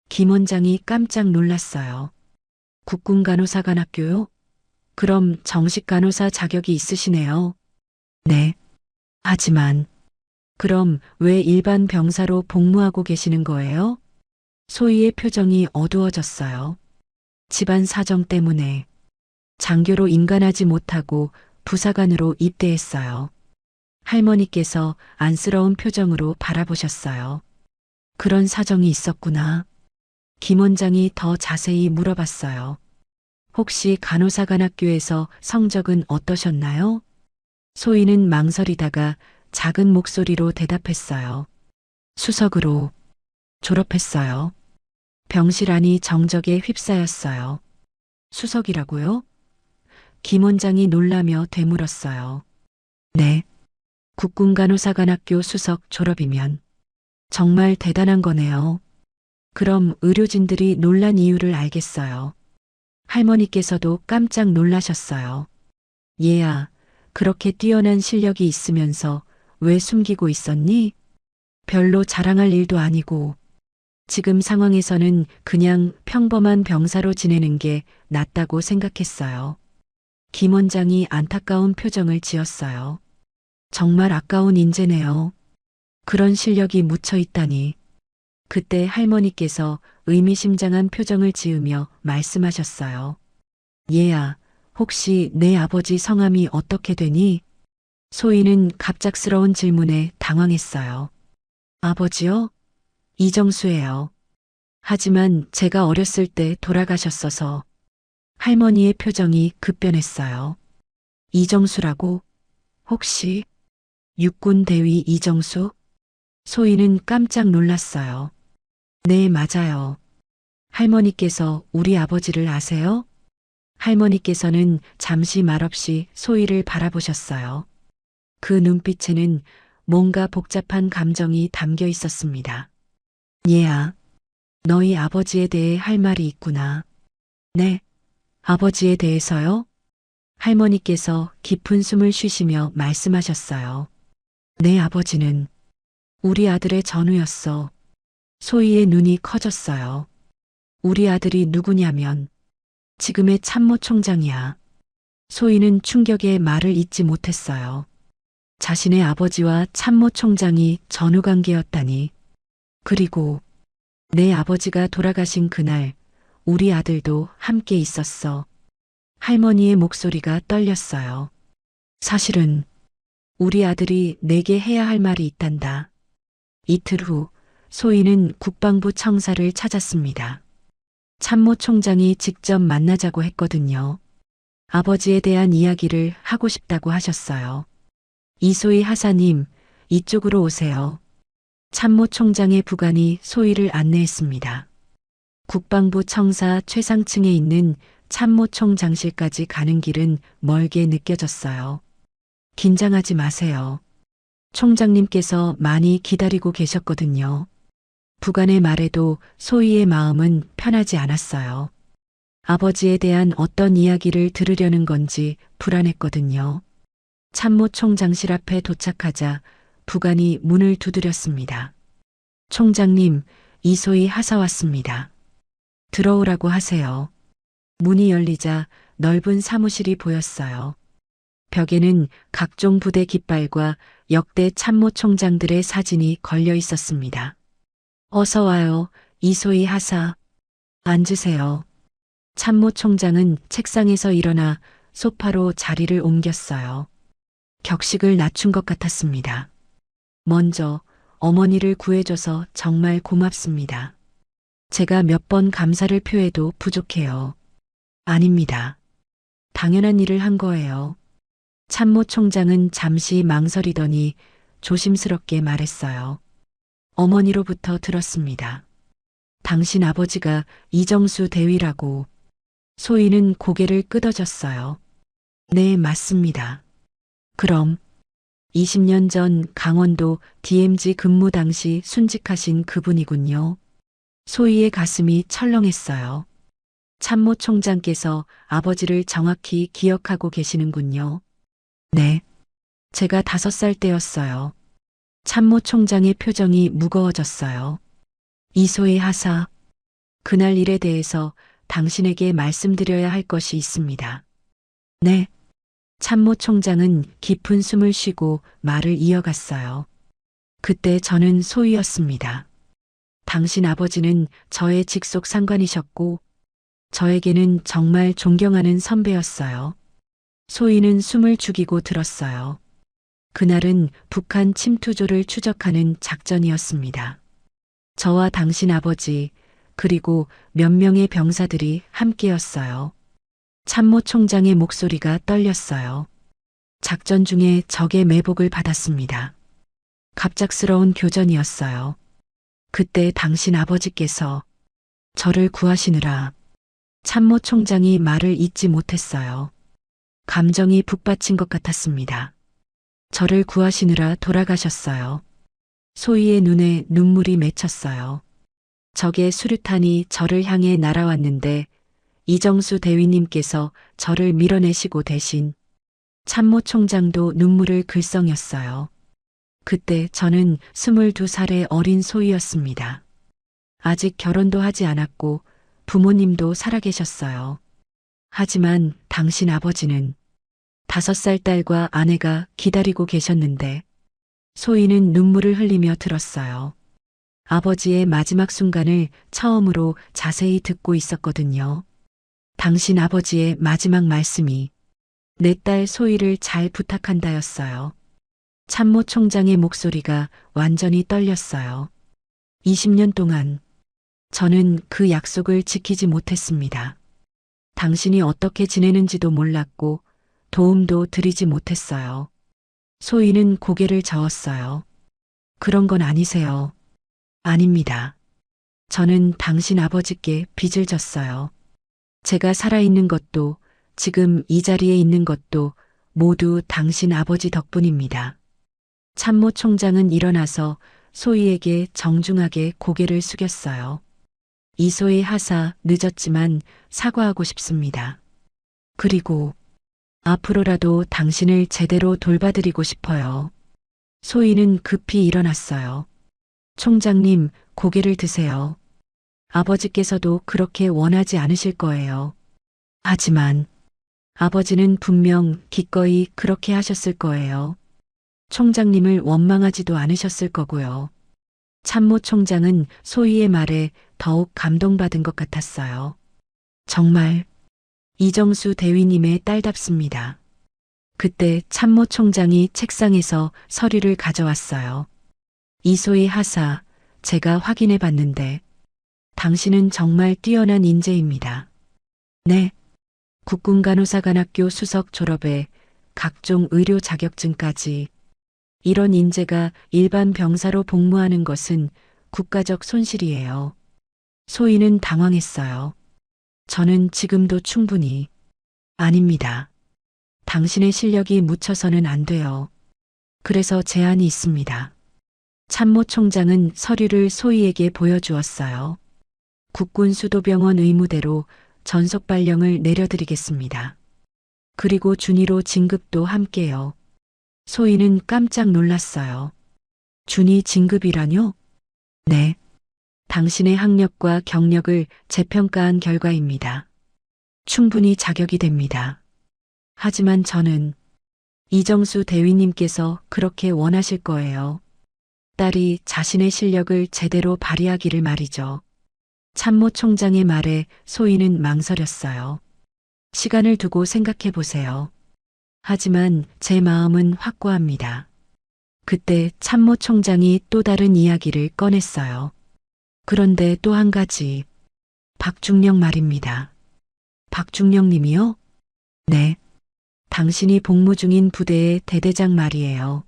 김 원장이 깜짝 놀랐어요. 국군간호사관학교요? 그럼 정식 간호사 자격이 있으시네요. 네. 하지만 그럼 왜 일반 병사로 복무하고 계시는 거예요? 소희의 표정이 어두워졌어요. 집안 사정 때문에 장교로 임관하지 못하고 부사관으로 입대했어요. 할머니께서 안쓰러운 표정으로 바라보셨어요. 그런 사정이 있었구나. 김 원장이 더 자세히 물어봤어요. 혹시 간호사관학교에서 성적은 어떠셨나요? 소희는 망설이다가 작은 목소리로 대답했어요. 수석으로 졸업했어요. 병실 안이 정적에 휩싸였어요. 수석이라고요? 김 원장이 놀라며 되물었어요. 네. 국군간호사관학교 수석 졸업이면 정말 대단한 거네요. 그럼 의료진들이 놀란 이유를 알겠어요. 할머니께서도 깜짝 놀라셨어요. 얘야, 그렇게 뛰어난 실력이 있으면서 왜 숨기고 있었니? 별로 자랑할 일도 아니고 지금 상황에서는 그냥 평범한 병사로 지내는 게 낫다고 생각했어요. 김 원장이 안타까운 표정을 지었어요. 정말 아까운 인재네요. 그런 실력이 묻혀 있다니. 그때 할머니께서 의미심장한 표정을 지으며 말씀하셨어요. 얘야, 혹시 내 아버지 성함이 어떻게 되니? 소희는 갑작스러운 질문에 당황했어요. 아버지요? 이정수예요. 하지만 제가 어렸을 때 돌아가셨어서 할머니의 표정이 급변했어요. 이정수라고? 혹시 육군 대위 이정수? 소희는 깜짝 놀랐어요. 네, 맞아요. 할머니께서 우리 아버지를 아세요? 할머니께서는 잠시 말없이 소희를 바라보셨어요. 그 눈빛에는 뭔가 복잡한 감정이 담겨 있었습니다. 얘야, 너희 아버지에 대해 할 말이 있구나. 네, 아버지에 대해서요? 할머니께서 깊은 숨을 쉬시며 말씀하셨어요. 내 아버지는 우리 아들의 전우였어. 소희의 눈이 커졌어요. 우리 아들이 누구냐면 지금의 참모 총장이야. 소희는 충격에 말을 잇지 못했어요. 자신의 아버지와 참모 총장이 전우 관계였다니. 그리고 내 아버지가 돌아가신 그날 우리 아들도 함께 있었어. 할머니의 목소리가 떨렸어요. 사실은 우리 아들이 내게 해야 할 말이 있단다. 이틀 후 소희는 국방부 청사를 찾았습니다. 참모 총장이 직접 만나자고 했거든요. 아버지에 대한 이야기를 하고 싶다고 하셨어요. 이소희 하사님, 이쪽으로 오세요. 참모 총장의 부관이 소희를 안내했습니다. 국방부 청사 최상층에 있는 참모 총장실까지 가는 길은 멀게 느껴졌어요. 긴장하지 마세요. 총장님께서 많이 기다리고 계셨거든요. 부관의 말에도 소희의 마음은 편하지 않았어요. 아버지에 대한 어떤 이야기를 들으려는 건지 불안했거든요. 참모 총장실 앞에 도착하자 부관이 문을 두드렸습니다. 총장님, 이소희 하사 왔습니다. 들어오라고 하세요. 문이 열리자 넓은 사무실이 보였어요. 벽에는 각종 부대 깃발과 역대 참모 총장들의 사진이 걸려 있었습니다. 어서 와요, 이소희 하사. 앉으세요. 참모 총장은 책상에서 일어나 소파로 자리를 옮겼어요. 격식을 낮춘 것 같았습니다. 먼저 어머니를 구해줘서 정말 고맙습니다. 제가 몇 번 감사를 표해도 부족해요. 아닙니다. 당연한 일을 한 거예요. 참모 총장은 잠시 망설이더니 조심스럽게 말했어요. 어머니로부터 들었습니다. 당신 아버지가 이정수 대위라고. 소희는 고개를 끄덕였어요. 네, 맞습니다. 그럼 20년 전 강원도 DMZ 근무 당시 순직하신 그분이군요. 소희의 가슴이 철렁했어요. 참모 총장께서 아버지를 정확히 기억하고 계시는군요. 네. 제가 5살 때였어요. 참모 총장의 표정이 무거워졌어요. 이소희 하사, 그날 일에 대해서 당신에게 말씀드려야 할 것이 있습니다. 네. 참모 총장은 깊은 숨을 쉬고 말을 이어갔어요. 그때 저는 소희였습니다. 당신 아버지는 저의 직속 상관이셨고 저에게는 정말 존경하는 선배였어요. 소희는 숨을 죽이고 들었어요. 그날은 북한 침투조를 추적하는 작전이었습니다. 저와 당신 아버지 그리고 몇 명의 병사들이 함께였어요. 참모 총장의 목소리가 떨렸어요. 작전 중에 적의 매복을 받았습니다. 갑작스러운 교전이었어요. 그때 당신 아버지께서 저를 구하시느라 참모 총장이 말을 잇지 못했어요. 감정이 북받친 것 같았습니다. 저를 구하시느라 돌아가셨어요. 소희의 눈에 눈물이 맺혔어요. 적의 수류탄이 저를 향해 날아왔는데 이정수 대위님께서 저를 밀어내시고 대신 참모 총장도 눈물을 글썽였어요. 그때 저는 22살의 어린 소희였습니다. 아직 결혼도 하지 않았고 부모님도 살아계셨어요. 하지만 당신 아버지는 5살 딸과 아내가 기다리고 계셨는데 소희는 눈물을 흘리며 들었어요. 아버지의 마지막 순간을 처음으로 자세히 듣고 있었거든요. 당신 아버지의 마지막 말씀이 내 딸 소희를 잘 부탁한다였어요. 참모 총장의 목소리가 완전히 떨렸어요. 20년 동안 저는 그 약속을 지키지 못했습니다. 당신이 어떻게 지내는지도 몰랐고 도움도 드리지 못했어요. 소희는 고개를 저었어요. 그런 건 아니세요. 아닙니다. 저는 당신 아버지께 빚을 졌어요. 제가 살아있는 것도 지금 이 자리에 있는 것도 모두 당신 아버지 덕분입니다. 참모 총장은 일어나서 소희에게 정중하게 고개를 숙였어요. 이소희 하사, 늦었지만 사과하고 싶습니다. 그리고 앞으로라도 당신을 제대로 돌봐드리고 싶어요. 소희는 급히 일어났어요. 총장님, 고개를 드세요. 아버지께서도 그렇게 원하지 않으실 거예요. 하지만 아버지는 분명 기꺼이 그렇게 하셨을 거예요. 총장님을 원망하지도 않으셨을 거고요. 참모 총장은 소희의 말에 더욱 감동받은 것 같았어요. 정말 이정수 대위님의 딸답습니다. 그때 참모 총장이 책상에서 서류를 가져왔어요. 이소희 하사, 제가 확인해 봤는데 당신은 정말 뛰어난 인재입니다. 네. 국군간호사관학교 수석 졸업에 각종 의료 자격증까지 이런 인재가 일반 병사로 복무하는 것은 국가적 손실이에요. 소희는 당황했어요. 저는 지금도 충분히 아닙니다. 당신의 실력이 묻혀서는 안 돼요. 그래서 제안이 있습니다. 참모 총장은 서류를 소희에게 보여주었어요. 국군 수도병원 의무대로 전속 발령을 내려드리겠습니다. 그리고 준위로 진급도 함께요. 소희는 깜짝 놀랐어요. 준위 진급이라뇨? 네. 당신의 학력과 경력을 재평가한 결과입니다. 충분히 자격이 됩니다. 하지만 저는 이정수 대위님께서 그렇게 원하실 거예요. 딸이 자신의 실력을 제대로 발휘하기를 말이죠. 참모 총장의 말에 소희는 망설였어요. 시간을 두고 생각해 보세요. 하지만 제 마음은 확고합니다. 그때 참모 총장이 또 다른 이야기를 꺼냈어요. 그런데 또 한 가지. 박중령 말입니다. 박중령 님이요? 네. 당신이 복무 중인 부대의 대대장 말이에요.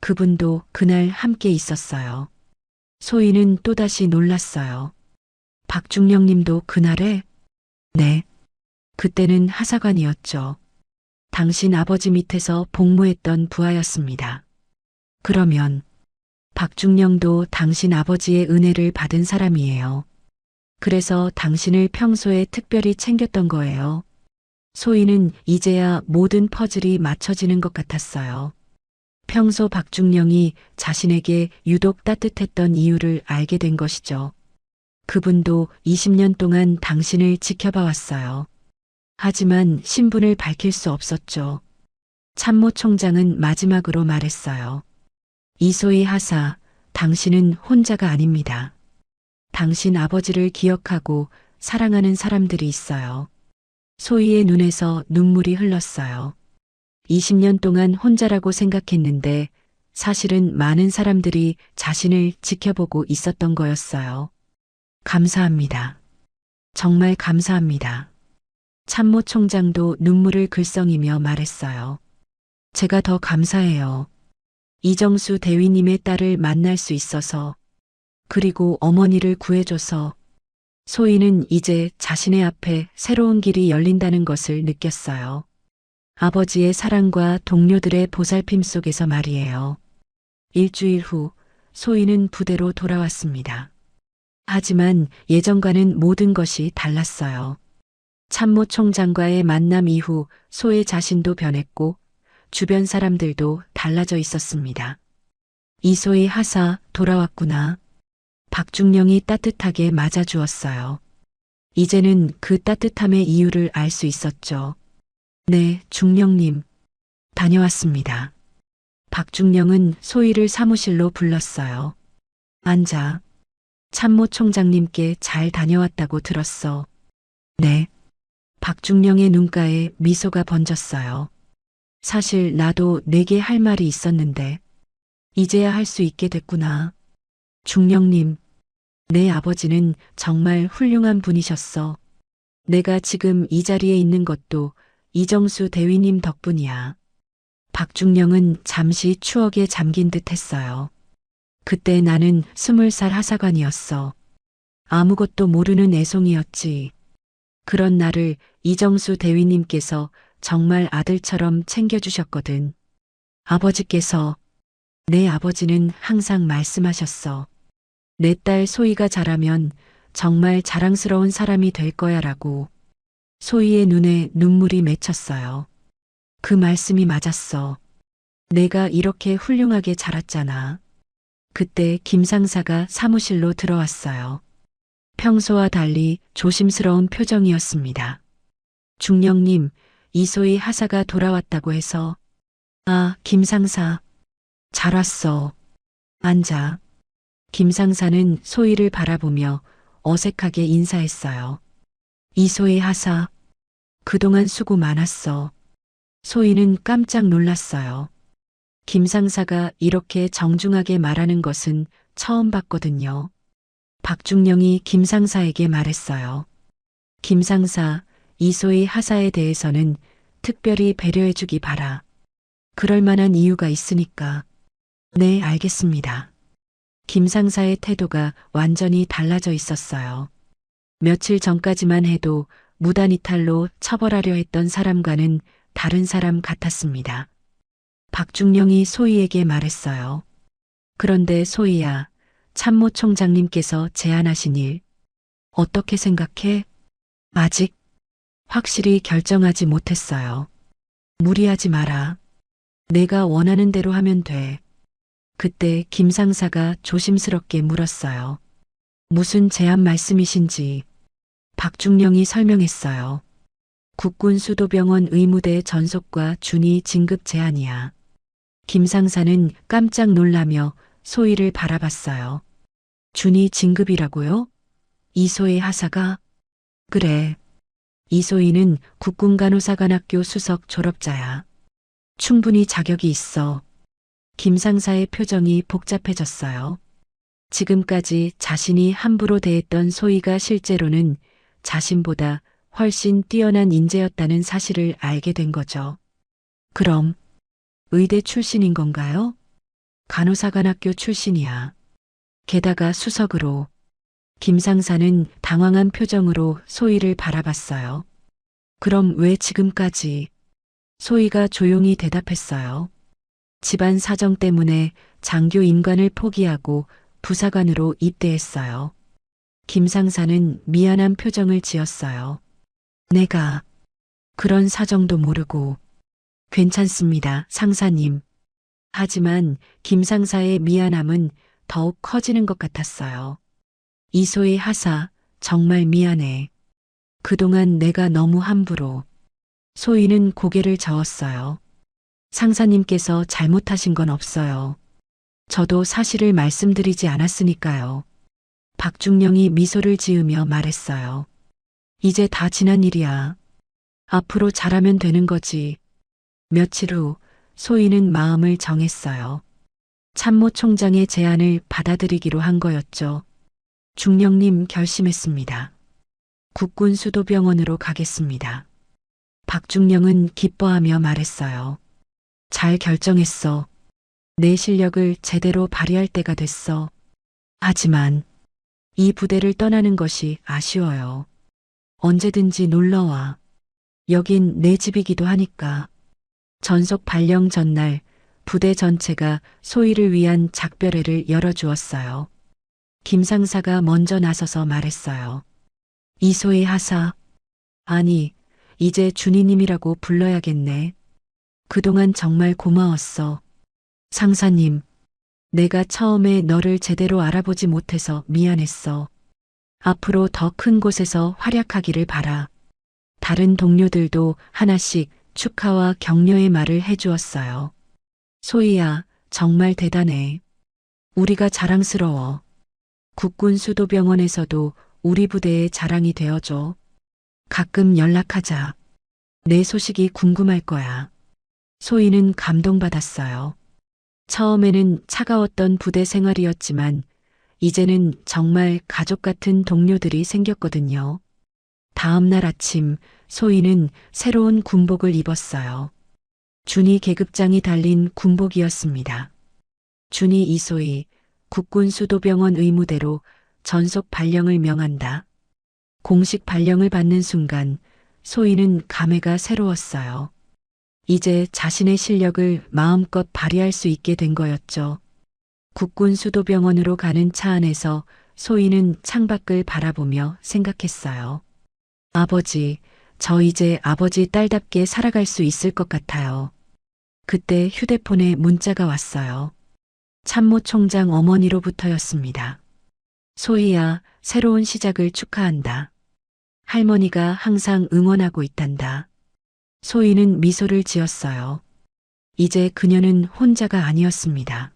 그분도 그날 함께 있었어요. 소희는 또다시 놀랐어요. 박중령 님도 그날에? 네. 그때는 하사관이었죠. 당신 아버지 밑에서 복무했던 부하였습니다. 그러면 박중령도 당신 아버지의 은혜를 받은 사람이에요. 그래서 당신을 평소에 특별히 챙겼던 거예요. 소희는 이제야 모든 퍼즐이 맞춰지는 것 같았어요. 평소 박중령이 자신에게 유독 따뜻했던 이유를 알게 된 것이죠. 그분도 20년 동안 당신을 지켜봐 왔어요. 하지만 신분을 밝힐 수 없었죠. 참모 총장은 마지막으로 말했어요. 이소희 하사, 당신은 혼자가 아닙니다. 당신 아버지를 기억하고 사랑하는 사람들이 있어요. 소희의 눈에서 눈물이 흘렀어요. 20년 동안 혼자라고 생각했는데 사실은 많은 사람들이 자신을 지켜보고 있었던 거였어요. 감사합니다. 정말 감사합니다. 참모 총장도 눈물을 글썽이며 말했어요. 제가 더 감사해요. 이정수 대위님의 딸을 만날 수 있어서, 그리고 어머니를 구해줘서. 소희는 이제 자신의 앞에 새로운 길이 열린다는 것을 느꼈어요. 아버지의 사랑과 동료들의 보살핌 속에서 말이에요. 일주일 후 소희는 부대로 돌아왔습니다. 하지만 예전과는 모든 것이 달랐어요. 참모 총장과의 만남 이후 소의 자신도 변했고 주변 사람들도 달라져 있었습니다. 이소희 하사 돌아왔구나. 박중령이 따뜻하게 맞아주었어요. 이제는 그 따뜻함의 이유를 알 수 있었죠. 네, 중령님. 다녀왔습니다. 박중령은 소희를 사무실로 불렀어요. 앉아. 참모 총장님께 잘 다녀왔다고 들었어. 네. 박중령의 눈가에 미소가 번졌어요. 사실 나도 내게 할 말이 있었는데 이제야 할 수 있게 됐구나. 중령님, 내 아버지는 정말 훌륭한 분이셨어. 내가 지금 이 자리에 있는 것도 이정수 대위님 덕분이야. 박중령은 잠시 추억에 잠긴 듯 했어요. 그때 나는 20살 하사관이었어. 아무것도 모르는 애송이였지. 그런 나를 이정수 대위님께서 정말 아들처럼 챙겨주셨거든. 아버지께서, 내 아버지는 항상 말씀하셨어. 내 딸 소희가 자라면 정말 자랑스러운 사람이 될 거야라고. 소희의 눈에 눈물이 맺혔어요. 그 말씀이 맞았어. 내가 이렇게 훌륭하게 자랐잖아. 그때 김 상사가 사무실로 들어왔어요. 평소와 달리 조심스러운 표정이었습니다. 중령님, 이소희 하사가 돌아왔다고 해서. 아, 김 상사. 잘 왔어. 앉아. 김 상사는 소희를 바라보며 어색하게 인사했어요. 이소희 하사. 그동안 수고 많았어. 소희는 깜짝 놀랐어요. 김 상사가 이렇게 정중하게 말하는 것은 처음 봤거든요. 박중령이 김 상사에게 말했어요. 김 상사, 이소희 하사에 대해서는 특별히 배려해주기 바라. 그럴 만한 이유가 있으니까. 네, 알겠습니다. 김 상사의 태도가 완전히 달라져 있었어요. 며칠 전까지만 해도 무단 이탈로 처벌하려 했던 사람과는 다른 사람 같았습니다. 박중령이 소희에게 말했어요. 그런데 소희야, 참모총장님께서 제안하신 일, 어떻게 생각해? 아직 확실히 결정하지 못했어요. 무리하지 마라. 내가 원하는 대로 하면 돼. 그때 김 상사가 조심스럽게 물었어요. 무슨 제안 말씀이신지. 박중령이 설명했어요. 국군수도병원 의무대 전속과 준위 진급 제안이야. 김 상사는 깜짝 놀라며 소희를 바라봤어요. 준위 진급이라고요? 이소희 하사가? 그래. 이소희는 국군간호사관학교 수석 졸업자야. 충분히 자격이 있어. 김 상사의 표정이 복잡해졌어요. 지금까지 자신이 함부로 대했던 소희가 실제로는 자신보다 훨씬 뛰어난 인재였다는 사실을 알게 된 거죠. 그럼 의대 출신인 건가요? 간호사관학교 출신이야. 게다가 수석으로. 김 상사는 당황한 표정으로 소희를 바라봤어요. 그럼 왜 지금까지? 소희가 조용히 대답했어요. 집안 사정 때문에 장교 임관을 포기하고 부사관으로 입대했어요. 김 상사는 미안한 표정을 지었어요. 내가 그런 사정도 모르고. 괜찮습니다, 상사님. 하지만 김 상사의 미안함은 더욱 커지는 것 같았어요. 이소희 하사, 정말 미안해. 그동안 내가 너무 함부로. 소희는 고개를 저었어요. 상사님께서 잘못하신 건 없어요. 저도 사실을 말씀드리지 않았으니까요. 박중령이 미소를 지으며 말했어요. 이제 다 지난 일이야. 앞으로 잘하면 되는 거지. 며칠 후 소희는 마음을 정했어요. 참모총장의 제안을 받아들이기로 한 거였죠. 중령님, 결심했습니다. 국군수도병원으로 가겠습니다. 박중령은 기뻐하며 말했어요. 잘 결정했어. 내 실력을 제대로 발휘할 때가 됐어. 하지만 이 부대를 떠나는 것이 아쉬워요. 언제든지 놀러와. 여긴 내 집이기도 하니까. 전속 발령 전날 부대 전체가 소희를 위한 작별회를 열어주었어요. 김 상사가 먼저 나서서 말했어요. 이소희 하사. 아니, 이제 준희님이라고 불러야겠네. 그동안 정말 고마웠어. 상사님, 내가 처음에 너를 제대로 알아보지 못해서 미안했어. 앞으로 더 큰 곳에서 활약하기를 바라. 다른 동료들도 하나씩 축하와 격려의 말을 해주었어요. 소희야, 정말 대단해. 우리가 자랑스러워. 국군수도병원에서도 우리 부대의 자랑이 되어줘. 가끔 연락하자. 내 소식이 궁금할 거야. 소희는 감동받았어요. 처음에는 차가웠던 부대 생활이었지만 이제는 정말 가족 같은 동료들이 생겼거든요. 다음 날 아침 소희는 새로운 군복을 입었어요. 준이 계급장이 달린 군복이었습니다. 준이 이소희 국군수도병원 의무대로 전속 발령을 명한다. 공식 발령을 받는 순간 소희는 감회가 새로웠어요. 이제 자신의 실력을 마음껏 발휘할 수 있게 된 거였죠. 국군수도병원으로 가는 차 안에서 소희는 창밖을 바라보며 생각했어요. 아버지, 저 이제 아버지 딸답게 살아갈 수 있을 것 같아요. 그때 휴대폰에 문자가 왔어요. 참모총장 어머니로부터였습니다. 소희야, 새로운 시작을 축하한다. 할머니가 항상 응원하고 있단다. 소희는 미소를 지었어요. 이제 그녀는 혼자가 아니었습니다.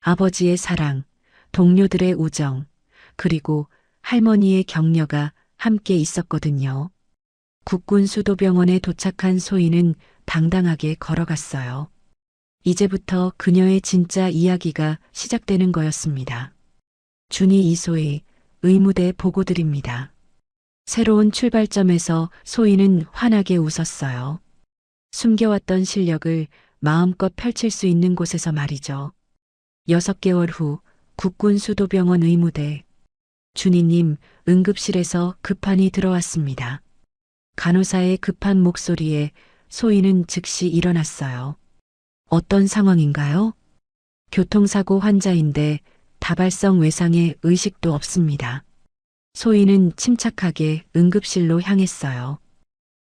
아버지의 사랑, 동료들의 우정, 그리고 할머니의 격려가 함께 있었거든요. 국군수도병원에 도착한 소희는 당당하게 걸어갔어요. 이제부터 그녀의 진짜 이야기가 시작되는 거였습니다. 준이 이소희, 의무대 보고드립니다. 새로운 출발점에서 소희는 환하게 웃었어요. 숨겨왔던 실력을 마음껏 펼칠 수 있는 곳에서 말이죠. 6개월 후 국군수도병원 의무대. 준이님, 응급실에서 급한이 들어왔습니다. 간호사의 급한 목소리에 소희는 즉시 일어났어요. 어떤 상황인가요? 교통사고 환자인데 다발성 외상에 의식도 없습니다. 소희는 침착하게 응급실로 향했어요.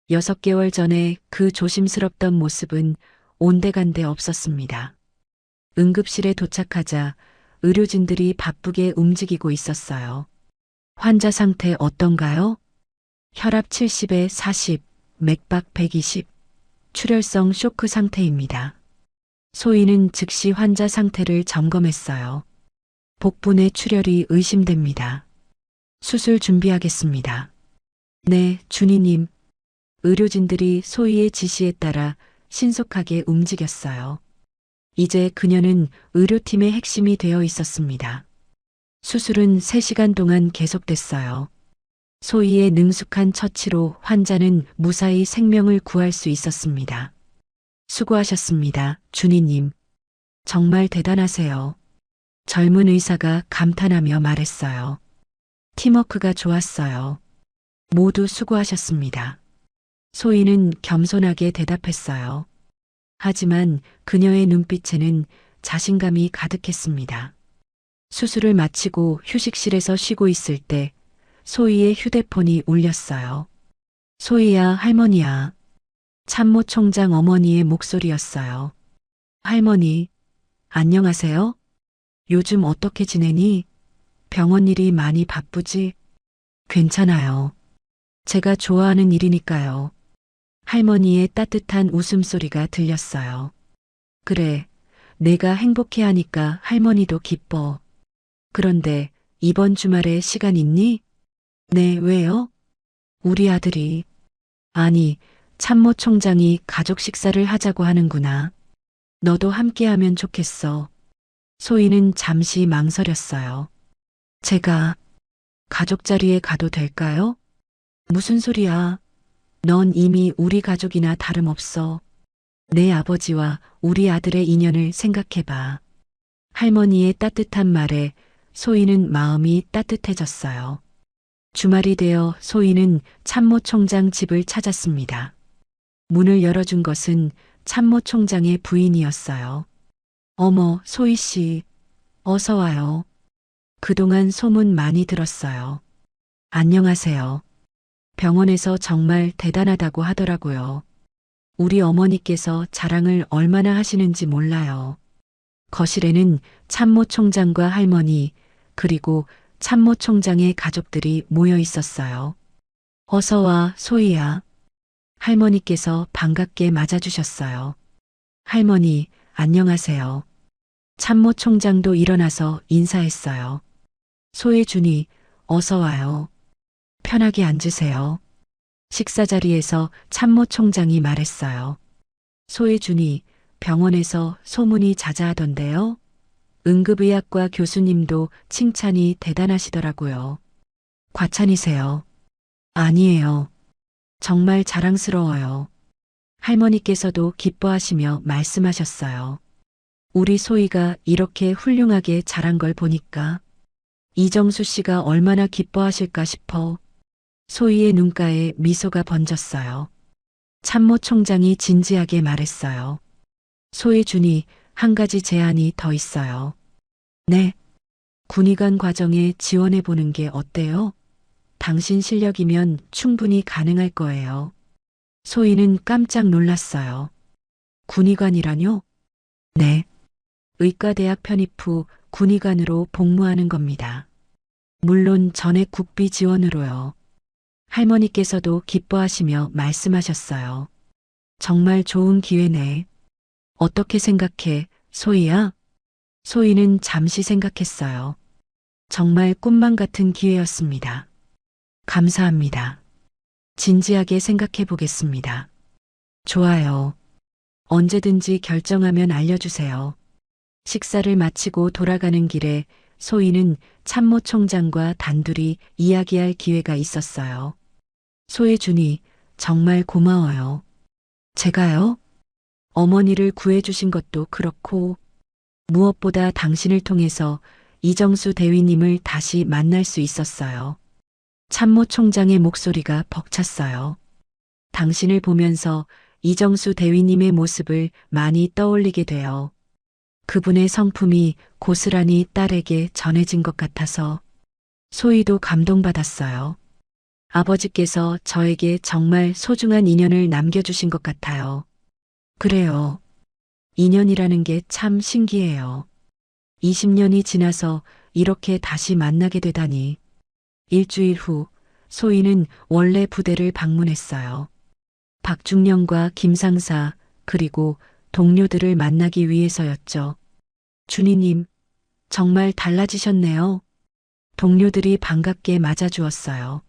6개월 전에 그 조심스럽던 모습은 온데간데 없었습니다. 응급실에 도착하자 의료진들이 바쁘게 움직이고 있었어요. 환자 상태 어떤가요? 혈압 70에 40, 맥박 120, 출혈성 쇼크 상태입니다. 소희는 즉시 환자 상태를 점검했어요. 복부 내 출혈이 의심됩니다. 수술 준비하겠습니다. 네, 준이님. 의료진들이 소희의 지시에 따라 신속하게 움직였어요. 이제 그녀는 의료팀의 핵심이 되어 있었습니다. 수술은 3시간 동안 계속됐어요. 소희의 능숙한 처치로 환자는 무사히 생명을 구할 수 있었습니다. 수고하셨습니다, 준이님. 정말 대단하세요. 젊은 의사가 감탄하며 말했어요. 팀워크가 좋았어요. 모두 수고하셨습니다. 소희는 겸손하게 대답했어요. 하지만 그녀의 눈빛에는 자신감이 가득했습니다. 수술을 마치고 휴식실에서 쉬고 있을 때 소희의 휴대폰이 울렸어요. 소희야, 할머니야. 참모총장 어머니의 목소리였어요. 할머니, 안녕하세요? 요즘 어떻게 지내니? 병원 일이 많이 바쁘지? 괜찮아요. 제가 좋아하는 일이니까요. 할머니의 따뜻한 웃음소리가 들렸어요. 그래, 내가 행복해하니까 할머니도 기뻐. 그런데 이번 주말에 시간 있니? 네, 왜요? 우리 아들이. 아니, 참모총장이 가족 식사를 하자고 하는구나. 너도 함께하면 좋겠어. 소희는 잠시 망설였어요. 제가 가족 자리에 가도 될까요? 무슨 소리야? 넌 이미 우리 가족이나 다름없어. 내 아버지와 우리 아들의 인연을 생각해봐. 할머니의 따뜻한 말에 소희는 마음이 따뜻해졌어요. 주말이 되어 소희는 참모총장 집을 찾았습니다. 문을 열어준 것은 참모총장의 부인이었어요. 어머, 소희 씨, 어서 와요. 그동안 소문 많이 들었어요. 안녕하세요. 병원에서 정말 대단하다고 하더라고요. 우리 어머니께서 자랑을 얼마나 하시는지 몰라요. 거실에는 참모총장과 할머니, 그리고 참모총장의 가족들이 모여 있었어요. 어서 와, 소희야. 할머니께서 반갑게 맞아주셨어요. 할머니, 안녕하세요. 참모총장도 일어나서 인사했어요. 소혜준이, 어서 와요. 편하게 앉으세요. 식사 자리에서 참모총장이 말했어요. 소혜준이, 병원에서 소문이 자자하던데요? 응급의학과 교수님도 칭찬이 대단하시더라고요. 과찬이세요. 아니에요. 정말 자랑스러워요. 할머니께서도 기뻐하시며 말씀하셨어요. 우리 소희가 이렇게 훌륭하게 자란 걸 보니까 이정수 씨가 얼마나 기뻐하실까 싶어 소희의 눈가에 미소가 번졌어요. 참모 총장이 진지하게 말했어요. 소희 준이 한 가지 제안이 더 있어요. 네. 군의관 과정에 지원해 보는 게 어때요? 당신 실력이면 충분히 가능할 거예요. 소희는 깜짝 놀랐어요. 군의관이라뇨? 네. 의과대학 편입 후 군의관으로 복무하는 겁니다. 물론 전액 국비 지원으로요. 할머니께서도 기뻐하시며 말씀하셨어요. 정말 좋은 기회네. 어떻게 생각해, 소희야? 소희는 잠시 생각했어요. 정말 꿈만 같은 기회였습니다. 감사합니다. 진지하게 생각해 보겠습니다. 좋아요. 언제든지 결정하면 알려주세요. 식사를 마치고 돌아가는 길에 소희는 참모 총장과 단둘이 이야기할 기회가 있었어요. 소희 준이 정말 고마워요. 제가요? 어머니를 구해주신 것도 그렇고 무엇보다 당신을 통해서 이정수 대위님을 다시 만날 수 있었어요. 참모 총장의 목소리가 벅찼어요. 당신을 보면서 이정수 대위님의 모습을 많이 떠올리게 돼요. 그분의 성품이 고스란히 딸에게 전해진 것 같아서 소희도 감동받았어요. 아버지께서 저에게 정말 소중한 인연을 남겨주신 것 같아요. 그래요. 인연이라는 게 참 신기해요. 20년이 지나서 이렇게 다시 만나게 되다니. 일주일 후 소희는 원래 부대를 방문했어요. 박중령과 김상사 그리고 동료들을 만나기 위해서였죠. 준이님, 정말 달라지셨네요. 동료들이 반갑게 맞아주었어요.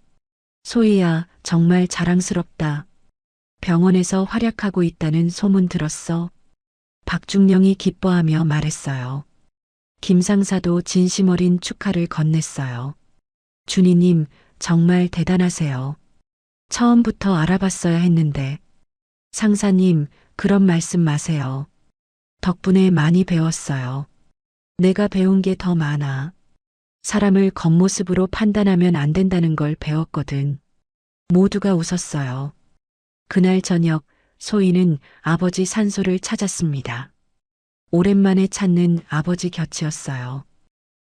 소희야, 정말 자랑스럽다. 병원에서 활약하고 있다는 소문 들었어. 박중령이 기뻐하며 말했어요. 김상사도 진심 어린 축하를 건넸어요. 준이님, 정말 대단하세요. 처음부터 알아봤어야 했는데. 상사님, 그런 말씀 마세요. 덕분에 많이 배웠어요. 내가 배운 게 더 많아. 사람을 겉모습으로 판단하면 안 된다는 걸 배웠거든. 모두가 웃었어요. 그날 저녁 소희는 아버지 산소를 찾았습니다. 오랜만에 찾는 아버지 곁이었어요.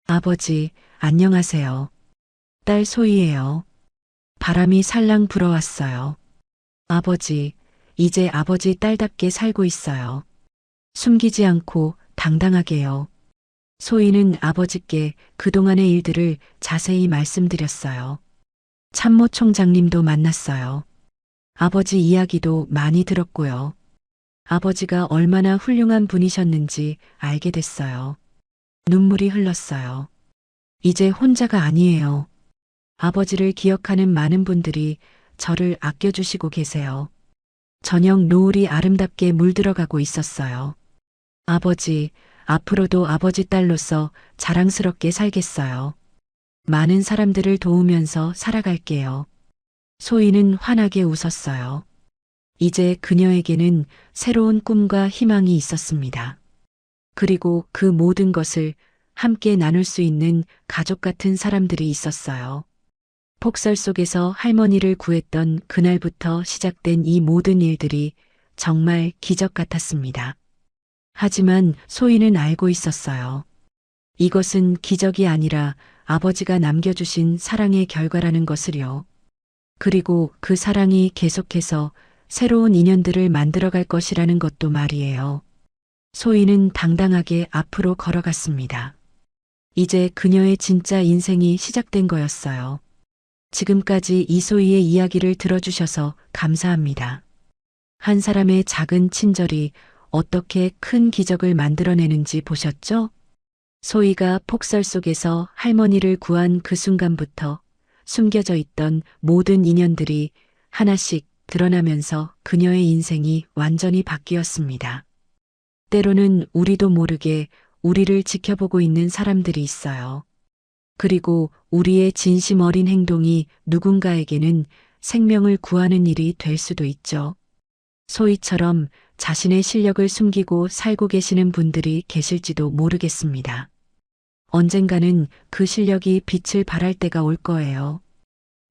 아버지, 안녕하세요. 딸 소희예요. 바람이 살랑 불어왔어요. 아버지, 이제 아버지 딸답게 살고 있어요. 숨기지 않고 당당하게요. 소희는 아버지께 그동안의 일들을 자세히 말씀드렸어요. 참모 총장님도 만났어요. 아버지 이야기도 많이 들었고요. 아버지가 얼마나 훌륭한 분이셨는지 알게 됐어요. 눈물이 흘렀어요. 이제 혼자가 아니에요. 아버지를 기억하는 많은 분들이 저를 아껴주시고 계세요. 저녁 노을이 아름답게 물들어가고 있었어요. 아버지, 앞으로도 아버지 딸로서 자랑스럽게 살겠어요. 많은 사람들을 도우면서 살아갈게요. 소희는 환하게 웃었어요. 이제 그녀에게는 새로운 꿈과 희망이 있었습니다. 그리고 그 모든 것을 함께 나눌 수 있는 가족 같은 사람들이 있었어요. 폭설 속에서 할머니를 구했던 그날부터 시작된 이 모든 일들이 정말 기적 같았습니다. 하지만 소희는 알고 있었어요. 이것은 기적이 아니라 아버지가 남겨주신 사랑의 결과라는 것을요. 그리고 그 사랑이 계속해서 새로운 인연들을 만들어갈 것이라는 것도 말이에요. 소희는 당당하게 앞으로 걸어갔습니다. 이제 그녀의 진짜 인생이 시작된 거였어요. 지금까지 이소희의 이야기를 들어주셔서 감사합니다. 한 사람의 작은 친절이 어떻게 큰 기적을 만들어내는지 보셨죠? 소희가 폭설 속에서 할머니를 구한 그 순간부터 숨겨져 있던 모든 인연들이 하나씩 드러나면서 그녀의 인생이 완전히 바뀌었습니다. 때로는 우리도 모르게 우리를 지켜보고 있는 사람들이 있어요. 그리고 우리의 진심 어린 행동이 누군가에게는 생명을 구하는 일이 될 수도 있죠. 소희처럼 자신의 실력을 숨기고 살고 계시는 분들이 계실지도 모르겠습니다. 언젠가는 그 실력이 빛을 발할 때가 올 거예요.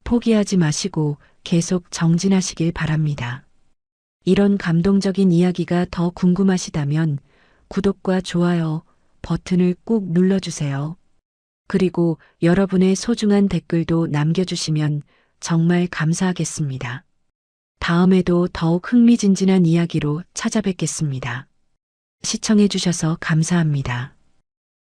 포기하지 마시고 계속 정진하시길 바랍니다. 이런 감동적인 이야기가 더 궁금하시다면 구독과 좋아요 버튼을 꾹 눌러주세요. 그리고 여러분의 소중한 댓글도 남겨주시면 정말 감사하겠습니다. 다음에도 더욱 흥미진진한 이야기로 찾아뵙겠습니다. 시청해주셔서 감사합니다.